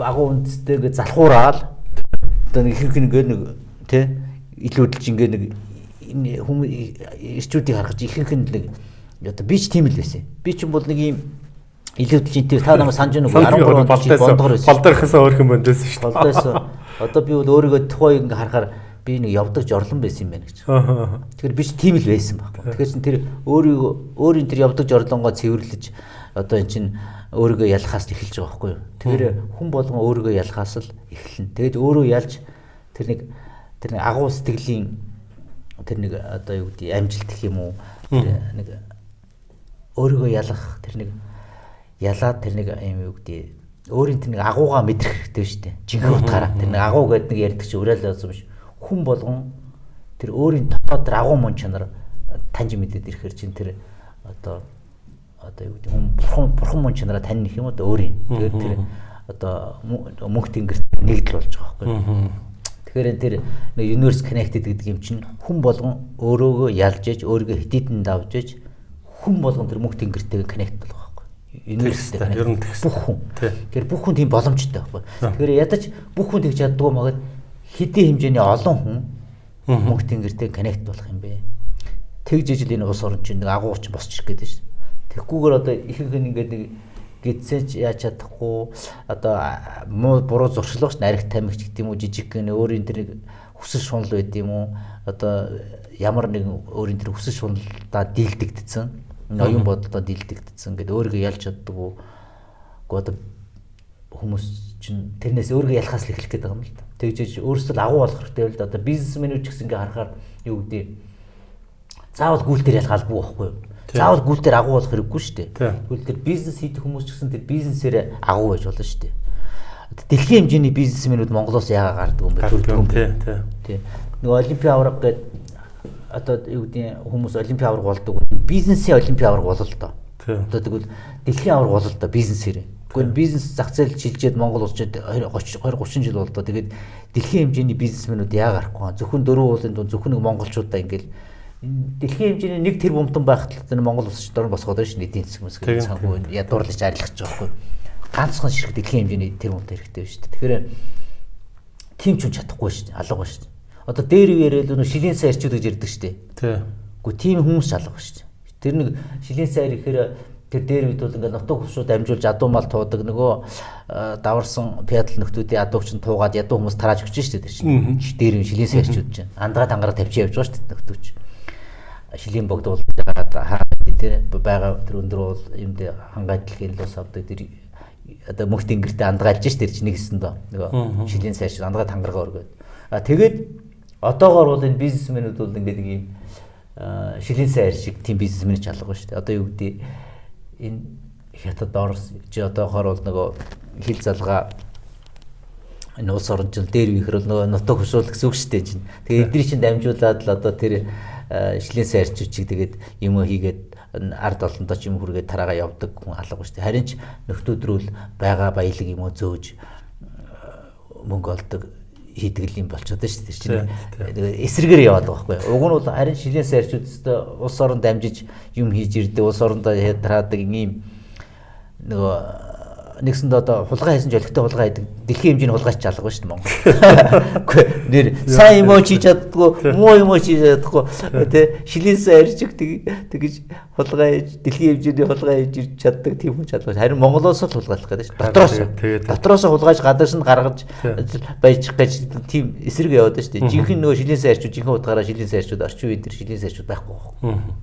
агуу үндэстэйгээ залхуураад одоо нэг их нэг тий илүүдэлж ингээ нэг энэ хүмүүс ирчүүдийг харгаж ихэнх нь нэг одоо би ч тийм л байсан. Би ч бол нэг юм илүүдэлж тэр та намайг санаж нүг 13 онд чи бондгор байсан. Болдорхосоо өөрхөн бондоос шүү дээ. Болдоосоо одоо би бол өөрийгөө тухайн ингээ харахаар би нэг явдаг жорлон байсан юм байна гэж. Тэгэхээр би ч тийм л байсан байхгүй. Тэгэхээр чин тэр өөрийн тэр явдаг жорлонгоо цэвэрлэж одоо эн чин өөрийгөө ялахаас эхэлж байгаа байхгүй юу. Тэгэхээр хүн болгон өөрийгөө ялахаас л эхэлнэ. Тэгээд өөрөө ялж тэр нэг агуу сэтгэлийн тэр нэг одоо юу гэдэг амжилт гэх юм уу нэг өөрийгөө ялах тэр нэг ялаад тэр нэг юм юу гэдэг өөрийн тэр нэг агуугаа мэдрэх хэрэгтэй шүү дээ. Жинхэнэ утгаараа тэр нэг агуу гэдэг нэг ярьдаг чи уриалаа юм биш. Хүн болгон тэр өөрийн дотоод тэр агуу мөн чанар таньж мэдээд ирэхээр чинь тэр одоо юу гэдэг бурхан мөн чанараа таних юм одоо өөрийн. Тэгээд тэр одоо мөнх тэнгэрт нэгдэл болж байгаа байхгүй. Тэгэхээр тэр нэг universe connected гэдэг юм чинь хүн болгон өөрөөгөө ялж ээж өөрийгөө хитэдэн давж ээж хүн болгон тэр мөнх тэнгэртэйгээ connect болох байхгүй. Universe-тэй ер нь бүх хүн. Тэгэхээр бүх хүн тийм боломжтой байхгүй. Тэгэхээр ядаж бүх хүн тэгж яддгүй магад хэдийн хэмжээний олон хүн мөнх тэнгэртэй connect болох юм бэ. Тэгж ижил энэ улс орн чинь нэг агууч босчих гээд байна шүү. Тэгхгүйгээр одоо ихэнх нь ингээд нэг гидсэж яаж чадахгүй одоо муу буруу зуршлах ш нариг тамигч гэдэг юм уу жижиг гэн өөрийн тэр хүсэл шунал байд юм уу одоо ямар нэгэн өөрийн тэр хүсэл шуналдаа дийлдэгдсэн ноён бодлоо дийлдэгдсэн гэдэг өөрийгөө ялж чаддаггүй одоо хүмүүс чинь тэрнээс өөрийгөө ялхаас л эхлэх гээд байгаа юм л да. Тэгж өөрсдөө агуу болох хэрэгтэй л да. Одоо бизнесмэнүүд ч гэсэн ингээ харахаар юу гэдэг заавал гүйлтээр ялгаалгүй байхгүй юу? Заавал гүйлтээр агуу болох хэрэггүй шүү дээ. Тэгвэл тэр бизнес хийдэг хүмүүс ч гэсэн тэр бизнесээр агуу байж болно шүү дээ. Дэлхийн хэмжээний бизнесмэнүүд Монголоос яагаад гардаг юм бэ? Төрөлхтөн. Тий. Нөгөө олимпийн авраг гэдэг одоо юу гэдэг хүмүүс олимпийн авраг болдог. Бизнесийн олимпийн авраг болол доо. Одоо тэгвэл дэлхийн авраг болол доо бизнесээр. Гэхдээ бизнес зах зээл шилжээд Монгол улсад 20-30 жил болдоо. Тэгээд дэлхийн хэмжээний бизнесмэнүүд яагаад гарахгүй? Зөвхөн 4 уулын дунд зөвхөн нэг монголчуудаа ингээл дэлхийн хэмжээний нэг тэр бомтон байхад л Монгол улс дор босгоод байна шүү эдийн засаг мэсгээ цанхуу ядуурлаж арилгах гэж байгаа байхгүй. Ганцхан ширхэг дэлхийн хэмжээний тэр бомт хэрэгтэй шүү дээ. Тэгэхээр тийм ч чадахгүй шүү дээ. Алга шүү дээ. Одоо дээр үеэрэл нөө шилийн сайн ирчүүд гэж ярьдаг шүү дээ. Тий. Гэхдээ тийм хүмүүс алга шүү дээ. Тэр нэг шилийн сайн ирэхээр тэр дээр үед бол ингээд нутаг хөвшүүд амжуулж ядуу мал туудаг нөгөө даварсан пядал нөхдүүдийн ядууч нь туугаад ядуу хүмүүс тарааж өгч шүү дээ тэр чинь. Дээр шилийн сайн ирчүүд чинь андгаа тангараа тавьчих явж байгаа шүү дээ нөхдүүч. Шилийн богд бол хаа тэр байгаа тэр өндөр бол юм дэ хангаа дэлхийн лус авдаг тэр одоо мөнх тэнгэртээ андгаалж ш тэр чинь нэг хэсэнд нөгөө шилийн сайш андгаа тангаргаа өргөд. Тэгээд одоогоор бол энэ бизнесмэнүүд бол ингээд нэг юм шилийн сайр шиг тийм бизнесмен ч алга шүү дээ. Одоо юу гэдэг энэ хятад Орос чи одоогоор бол нөгөө хил залгаа энэ улс орнчил дээр вихрэл нөгөө нутаг хөшүүл гэсэн үг шүү дээ чинь. Тэгээ эдний чинь дамжуулаад л одоо тэр шилийн сайрчучиг тэгээд юм хийгээд ард олондоо ч юм хүргээд тараагаа явдаг хүн алга шүү дээ. Харин ч нөхдөөдрүүл байгаа баялаг юм уу зөөж мөнгө олдог хийдэг юм болчиход шүү дээ. Чинь эсрэгээр яваад байгаа байхгүй. Уг нь бол харин шилийн сайрчуудтай улс орон дамжиж юм хийж ирдэг, улс орондоо ядраадаг ийм нөгөө нэгсэнд одоо хулгай хийсэн ч олигтой хулгай хийдэг дэлхийн хэмжээний хулгайч алга шүү дээ Монгол. Үгүй нэр сайн юм уу хийж чаддгүй, муу юм уу хийж чаддгүй тий шилээсээ арьжиг тэгэж хулгай хийж дэлхийн хэмжээний хулгай хийж ирж чаддаг тийм хүн чадвар. Харин Монголоос л хулгайлах гэдэг шүү. Дотроос хулгайж гадааш нь гаргаж баяжих гэж тийм эсрэг яваад шүү дээ. Жинхэнэ нөгөө шилээсээ арьчууд жинхэнэ утгаараа шилээсээ арьчууд орчин үеийн тэр шилээсээ арьчууд байхгүй байна.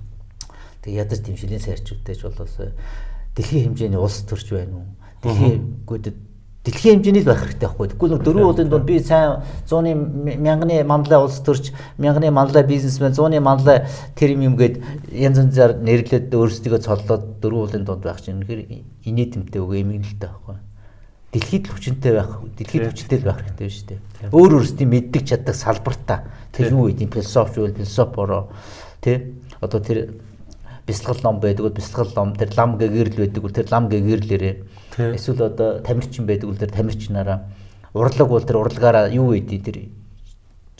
Тэг ядаж тийм шилээсээ арьчуудтай ч болоос дэлхийн хэмжээний улс төрж байна уу? Дэлхийн хэмжээний л байх хэрэгтэй байхгүй. Тэгвэл нэг 4 уулын донд би сайн 100-ны мянганы манлай улс төрч, мянганы манлай бизнесмен, 100-ны манлай тэр юм гээд янз янзаар нэрлээд өөрсдийгөө цоллоод 4 уулын донд байх чинь үнэхээр инээдэмтэй үгүй эмгэнэлтэй байхгүй. Дэлхийд л хүчинтэй байх, дэлхийд хүчтэй л байх хэрэгтэй шүү дээ. Өөр өөрсдийн мэддэг чаддаг салбартаа тэр юу гэдэг философч үйл философороо тий одоо тэр бясалгал ном байдаг бол бясалгал ном, тэр лам гэгэрл байдаг бол тэр лам гэгэрлэрээ эсвэл одоо тамирчин байдаг бол тэр тамирчнаараа урлаг бол тэр урлагаараа юу байдгийг тэр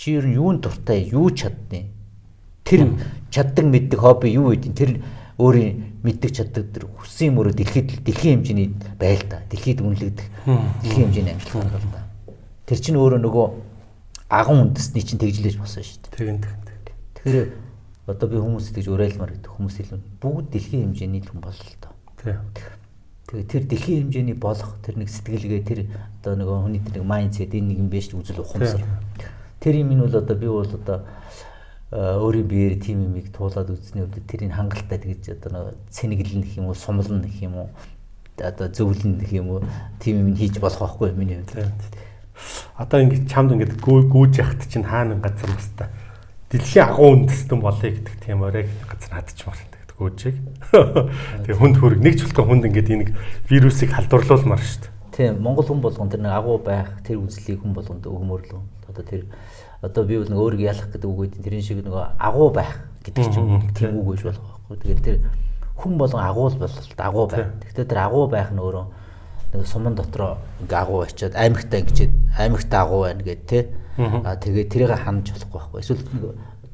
чи ер нь юунд дуртай юу чаддیں۔ Тэр чаддаг мэддэг хобби юу байдгийг тэр өөрийн мэддэг чаддаг тэр хүссэн юм өрөө дэлхийн хэмжээний байл та дэлхийд үнэлэгдэх дэлхийн хэмжээний амжилт бол та тэр чинь өөрөө нөгөө агун үндэсний чинь тэгжлэж босон шүү дээ. Тэгэхээр одоо би хүмүүст гэж уриалмаар гэдэг хүмүүс илүү бүгд дэлхийн хэмжээний хүн болол л доо. Тэгээ тэр дэлхийн хэмжээний болох тэр нэг сэтгэлгээ тэр одоо нөгөө хүний тэр нэг майндсет энэ нэг юм биш үзэл ухамсар. Тэр юм нь бол одоо би бол одоо өөрийн биеэр тийм юмыг туулаад үзсний үед тэрийг хангалттай тэгж одоо нөгөө цэнэглэн гэх юм уу сумлан гэх юм уу одоо зөвлөн гэх юм уу тийм юм хийж болох байхгүй миний хувьд. Одоо ингэ чамд ингэ гүүж яхад чинь хаана газар баста дэлхийн агуу үндэстэн болъё гэдэг тийм оройг газар хадчмаар гэдэг гүйжийг. Тэгээ хүнд хөрөг нэг ч болтон хүнд ингээд энэ вирусыг халдварлуулмаар шүү дээ. Тийм Монгол хүн болгон тэр нэг агуу байх тэр үзлийг хүн болгонд өгмөрлөө. Одоо тэр одоо би бол нэг өөрийгөө ялах гэдэг үг үгүй тэрэн шиг нэг агуу байх гэдэг чинь тийм үг гэж болох байхгүй. Тэгээд тэр хүн болгон агуу л болол агуу байх. Гэхдээ тэр агуу байх нь өөрөө нэг суман дотроо ингээ агуу очиод аймагтаа ингэчээд аймагтаа агуу байна гэдэг тий. Тэгээ тэрийг ханаж болохгүй байхгүй. Эсвэл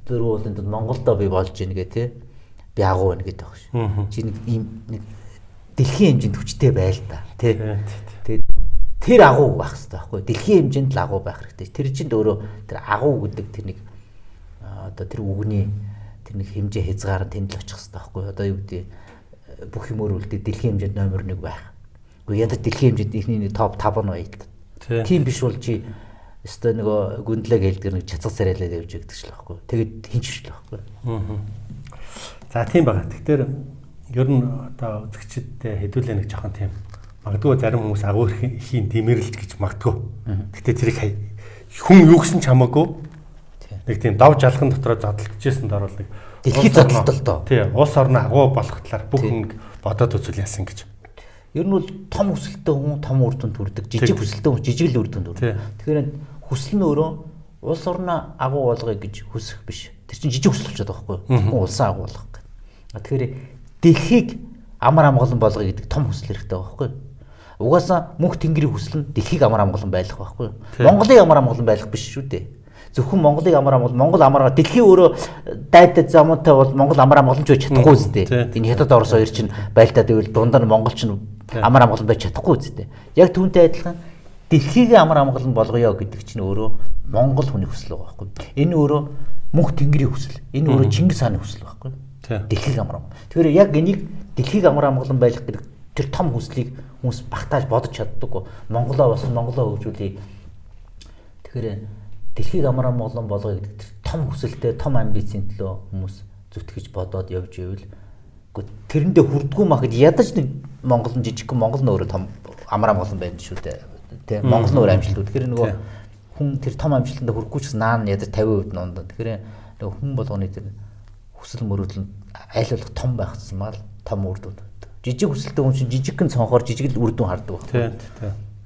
тэр уулын донд Монголдо би болж ийн гэ тий. Би агуу байна гэдэг багш. Чи нэг ийм нэг дэлхийн хэмжээнд хүчтэй байл та тий. Тэгээд тэр агуу байх хэрэгтэй байхгүй. Дэлхийн хэмжээнд л агуу байх хэрэгтэй. Тэр чинь өөрөө тэр агуу гэдэг тэр нэг одоо тэр үгний тэр нэг хэмжээ хязгаар нь тэнд л очих хэрэгтэй байхгүй. Одоо юу гэдэг бүх юмөр үлдээ дэлхийн хэмжээнд номер 1 байх. Гэхдээ ядаж дэлхийн хэмжээнд ихний топ 5 нь байд. Тийм биш бол чи өстой нөгөө гүндлэг хэлдэг нэг цацаг сарайлаад явж байгаа ч л байхгүй. Тэгээд хинчвч л байхгүй. За тийм байгаа. Тэгэхээр ер нь одоо үзэгчдэд хэдүүлээ нэг жоохон тийм магадгүй зарим хүмүүс агуу ихийн димэрлж гэж магадгүй. Гэхдээ тэрийг хүн юу гэсэн ч хамаагүй нэг тийм дав жалган дотроо задлагдчихсэн дор бол нэг дэлхийд задлалт л доо. Тийм улс орны агуу болох талаар бүх хүн бодоод үзүүл яасан гэж. Ер нь бол том хүсэлтэй хүн том үр дүнд хүрдэг. Жижиг хүсэлтэй хүн жижиг л үр дүнд хүрдэг. Тэгэхээр хүсэл нь өөрөө улс орноо агуу болгоё гэж хүсэх биш. Тэр чинь жижиг хүсэл болчиход байгаа байхгүй юу? Хүн улсаа агуу болгох гэдэг. Тэгэхээр дэлхийг амар амгалан болгоё гэдэг том хүсэл хэрэгтэй байгаа байхгүй юу? Угаасаа мөнх тэнгэрийн хүсэл нь дэлхийг амар амгалан байлгах байхгүй юу? Монголыг амар амгалан байлгах биш шүү дээ. Зөвхөн Монголыг амар амгалан Монгол амар дэлхийн өөрөө дайдад замуутай бол Монгол амар амгаланч байж чадахгүй үстэй. Энэ хятад орос хоёр чинь байлдаад ивэл дундаа нь монгол чинь амар амгалан байж чадахгүй үстэй. Яг түүнтэй адилхан дэлхийг амар амгалан болгоё гэдэг чинь өөрөө монгол хүний хүсэл байгаа байхгүй. Энэ өөрөө мөнх тэнгэрийн хүсэл. Энэ өөрөө Чингис хааны хүсэл байхгүй. Дэлхийг амар амгалан. Тэгэхээр яг энийг дэлхийг амар амгалан байлгах гэдэг тэр том хүслийг хүмүүс багтааж бодож чаддаггүй. Монголоо бас Монголоо хөгжүүлэе. Тэгэхээр дэлхийг амар амгалан болгоё гэдэг тэр том хүсэлтэй, том амбицийн төлөө хүмүүс зүтгэж бодоод явж ивэл тэрэндээ хүрдгүү махад ядаж нэг Монгол нь жижигхэн Монгол нь өөрөө том амар амгалан байна шүү дээ. Тэ Монгол нь өөр амжилт. Тэгэхээр нөгөө хүн тэр том амжилтанд хүрэхгүй ч наан ядаж 50% нь ондоо. Тэгэхээр нөгөө хүн болгоны тэр хүсэл мөрөөдөл нь аль болох том байх юмар том үр дүн. Жижиг хүсэлтэй хүн чинь жижигхэн цонхоор жижиг л үр дүн хардаг байна.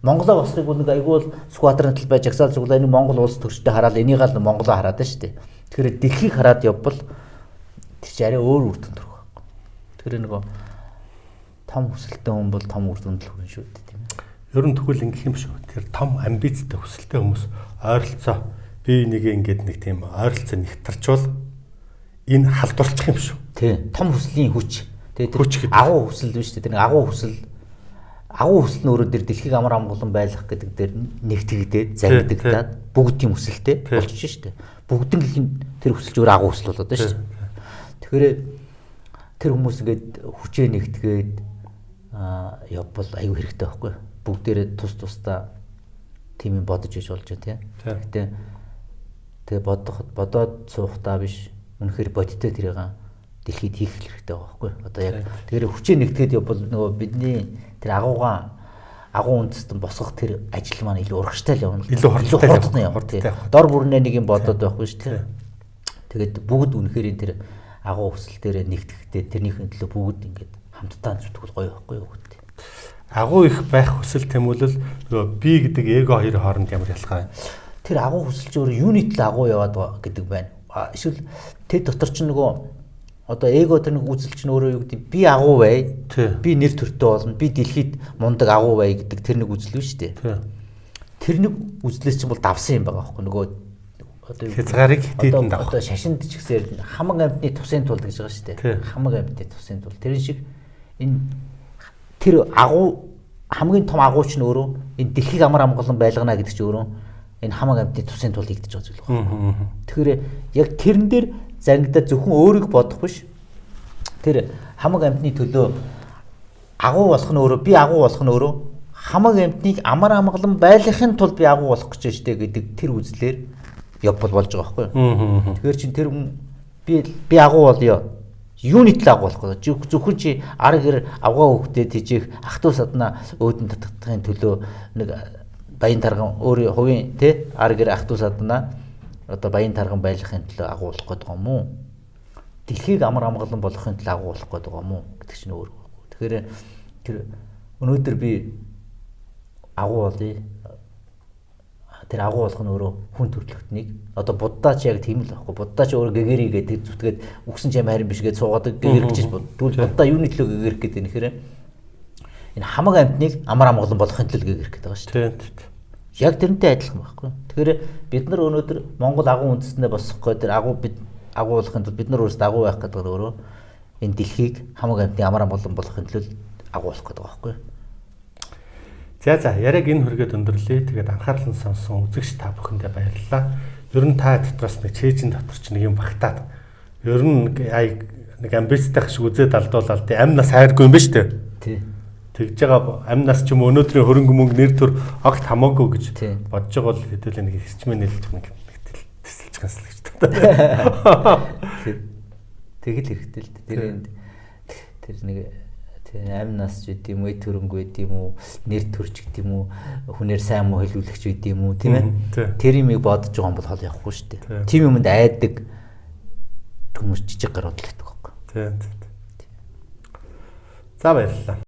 Монголоо босхийг бол нэг айгүй бол сквадрын тал байж агсаал цуглаа нэг Монгол улс төрчтэй хараад энийг л Монголоо хараад шүү дээ. Тэгэхээр дэлхийг хараад явбал тэр чинь арай өөр үр дүнд төрөх байхгүй. Тэгэхээр нөгөө том хүсэлтэй хүн бол том үр дүнд л хүрнэ шүү дээ тийм ээ. Ер нь тэгвэл ингэх юм шүү. Тэр том амбицтай хүсэлтэй хүмүүс ойролцоо бие нэгээ ингээд нэг тийм ойролцоо нэгтарчвал энэ халдварчих юм шүү. Тийм. Том хүслийн хүч. Тэгээд агуу хүсэл биш үү? Тэр нэг агуу хүсэл нь өөрөө тэр дэлхийг амар амгалан байлгах гэдэг дээр нэгтгэгдээд загидагдаад бүгдийн хүсэлтэй болчих шүү дээ. Бүгдийн тэр хүсэлж өөр агуу хүсэл болоод байна шүү дээ. Тэгэхээр тэр хүмүүс ингээд хүчээ нэгтгээд явбал аюу хэрэгтэй байхгүй. Бүгдээрээ тус тусдаа тийм юм бодож иж болж байна тийм. Тэгээ бодоод суухтаа биш. Үнэхээр бодиттой тэрийг дэлхийд хийх хэрэгтэй байгаа байхгүй. Одоо яг тэгэхээр хүчээ нэгтгэхэд явбал нөгөө бидний тэр агуу үндэстэн босгох тэр ажил маань илүү урагштай л явна. Илүү хурдтай явна. Дор бүрнээ нэг юм бодоод байхгүй шүү дээ. Тэгээд бүгд үнэхээр тэр агуу хүсэл дээрээ нэгтгэхдээ тэрнийхэн төлөө бүгд ингээд хамтдаа зүтгэл гоё байхгүй юу гэдэг. Агуу их байх хүсэл тэмүүлэл нөгөө би гэдэг эго хоёр хооронд ямар ялгаа вэ? Тэр агуу хүсэлч өөр юуны төлөө агуу яваад гэдэг байна. Эсвэл тэр дотор ч нөгөө одоо эго тэр нэг үзэл чинь өөрөө юу гэдэг би агуу бай. Би нэр төртөө болно. Би дэлхийд мундаг агуу бай гэдэг тэр нэг үзэл биш үү? Тэр нэг үзлээс чинь бол давсан юм байгаа байхгүй нөгөө одоо хязгаарыг хитэдэн давах. Одоо шашинд ч гэсэн хамаг амьтны тусын тулд гэж байгаа шүү дээ. Хамаг амьтны тусын тулд. Тэр шиг энэ тэр агуу хамгийн том агуу ч нөөрөө энэ дэлхийг амар амгалан байлгана гэдэг чинь өөрөө энэ хамаг амьтны тусын тулд хийгдэж байгаа зүйл байна. Тэгэхээр яг тэрэн дээр зангидаа зөвхөн өөрийг бодох биш. Тэр хамаг амьтны төлөө агуу болох нь өөрөө би агуу болох нь өөрөө хамаг амьтныг амар амгалан байлгахын тулд би агуу болох гэж штэ гэдэг тэр үзлээр явбал болж байгаа байхгүй. Тэгэхээр чин тэр би агуу болё. Юуны төлөө агуу болох вэ? Зөвхөн чи арга гэр авгаа хөвгтөд тийжих ах トゥ садна өөдөн татахын төлөө нэг баян тарган өөрийн хувийн тий арга гэр ах トゥ садна одоо баян тарган байлгахын төлөө агуу болох гэдэг юм уу? Дэлхийг амар амгалан болгохын төлөө агуу болох гэдэг юм уу? Гэдэг чинь өөр байхгүй. Тэгэхээр тэр өнөөдөр би агуу болъё. Тэр агуу болох нь өөрөө хүн төрөлхтнийг одоо буддаач яг тийм л байхгүй. Буддаач өөрөө гэгэрий гэдэг зүтгээд үгсэн чам харин биш гэж суугаад гэгэрх гэж тэгвэл буддаа юуны төлөө гэгэрх гэдэг нэхэр энэ хамаг амьтныг амар амгалан болгохын төлөө гэгэрх гэдэг байгаа шүү дээ. Яг тэрнтэй адилхан байхгүй. Тэгэхээр бид нар өнөөдөр Монгол агуу үндэстнээ босгох гэдэг агуу бид агуу болохын тулд бид нар өөрсдөө агуу байх гэдэг өөрөө энэ дэлхийг хамаг амьтны амар амгалан болгохын төлөө агуу болох гэдэг байгаа байхгүй. За яриаг энэ хүргээд өндөрлөө. Тэгээд анхаарал нь сонсон үзэгч та бүхэндээ баярлалаа. Ер нь та дотроос нэг чэйжин дотор ч нэг юм багтаад. Ер нь нэг амбицтай шиг үзээд алдуулаад амь нас хайргүй юм ба штэ. Тий. Тэгж байгаа амь нас ч юм уу өнөөдрийн хөрөнгө мөнгө нэр төр огт хамаагүй гэж бодож байгаа бол хэдүүлээ нэг хэрчмээ нэлж нэг тэсэлж ганцл гэж та. Тэгэл хэрэгтэй л дээ. Тэр нэг амь нас ч гэдэм үү, төрөнгө гэдэм үү, нэр төрч гэдэм үү, хүнээр сайн муу хэлүүлэгч гэдэм үү, тийм ээ. Тэр юмыг бодож байгаа юм бол хол явахгүй шүү дээ. Тийм юмд айдаг хүмүүс жижиг гарууд л байдаг байхгүй. Тийм. За баярлалаа.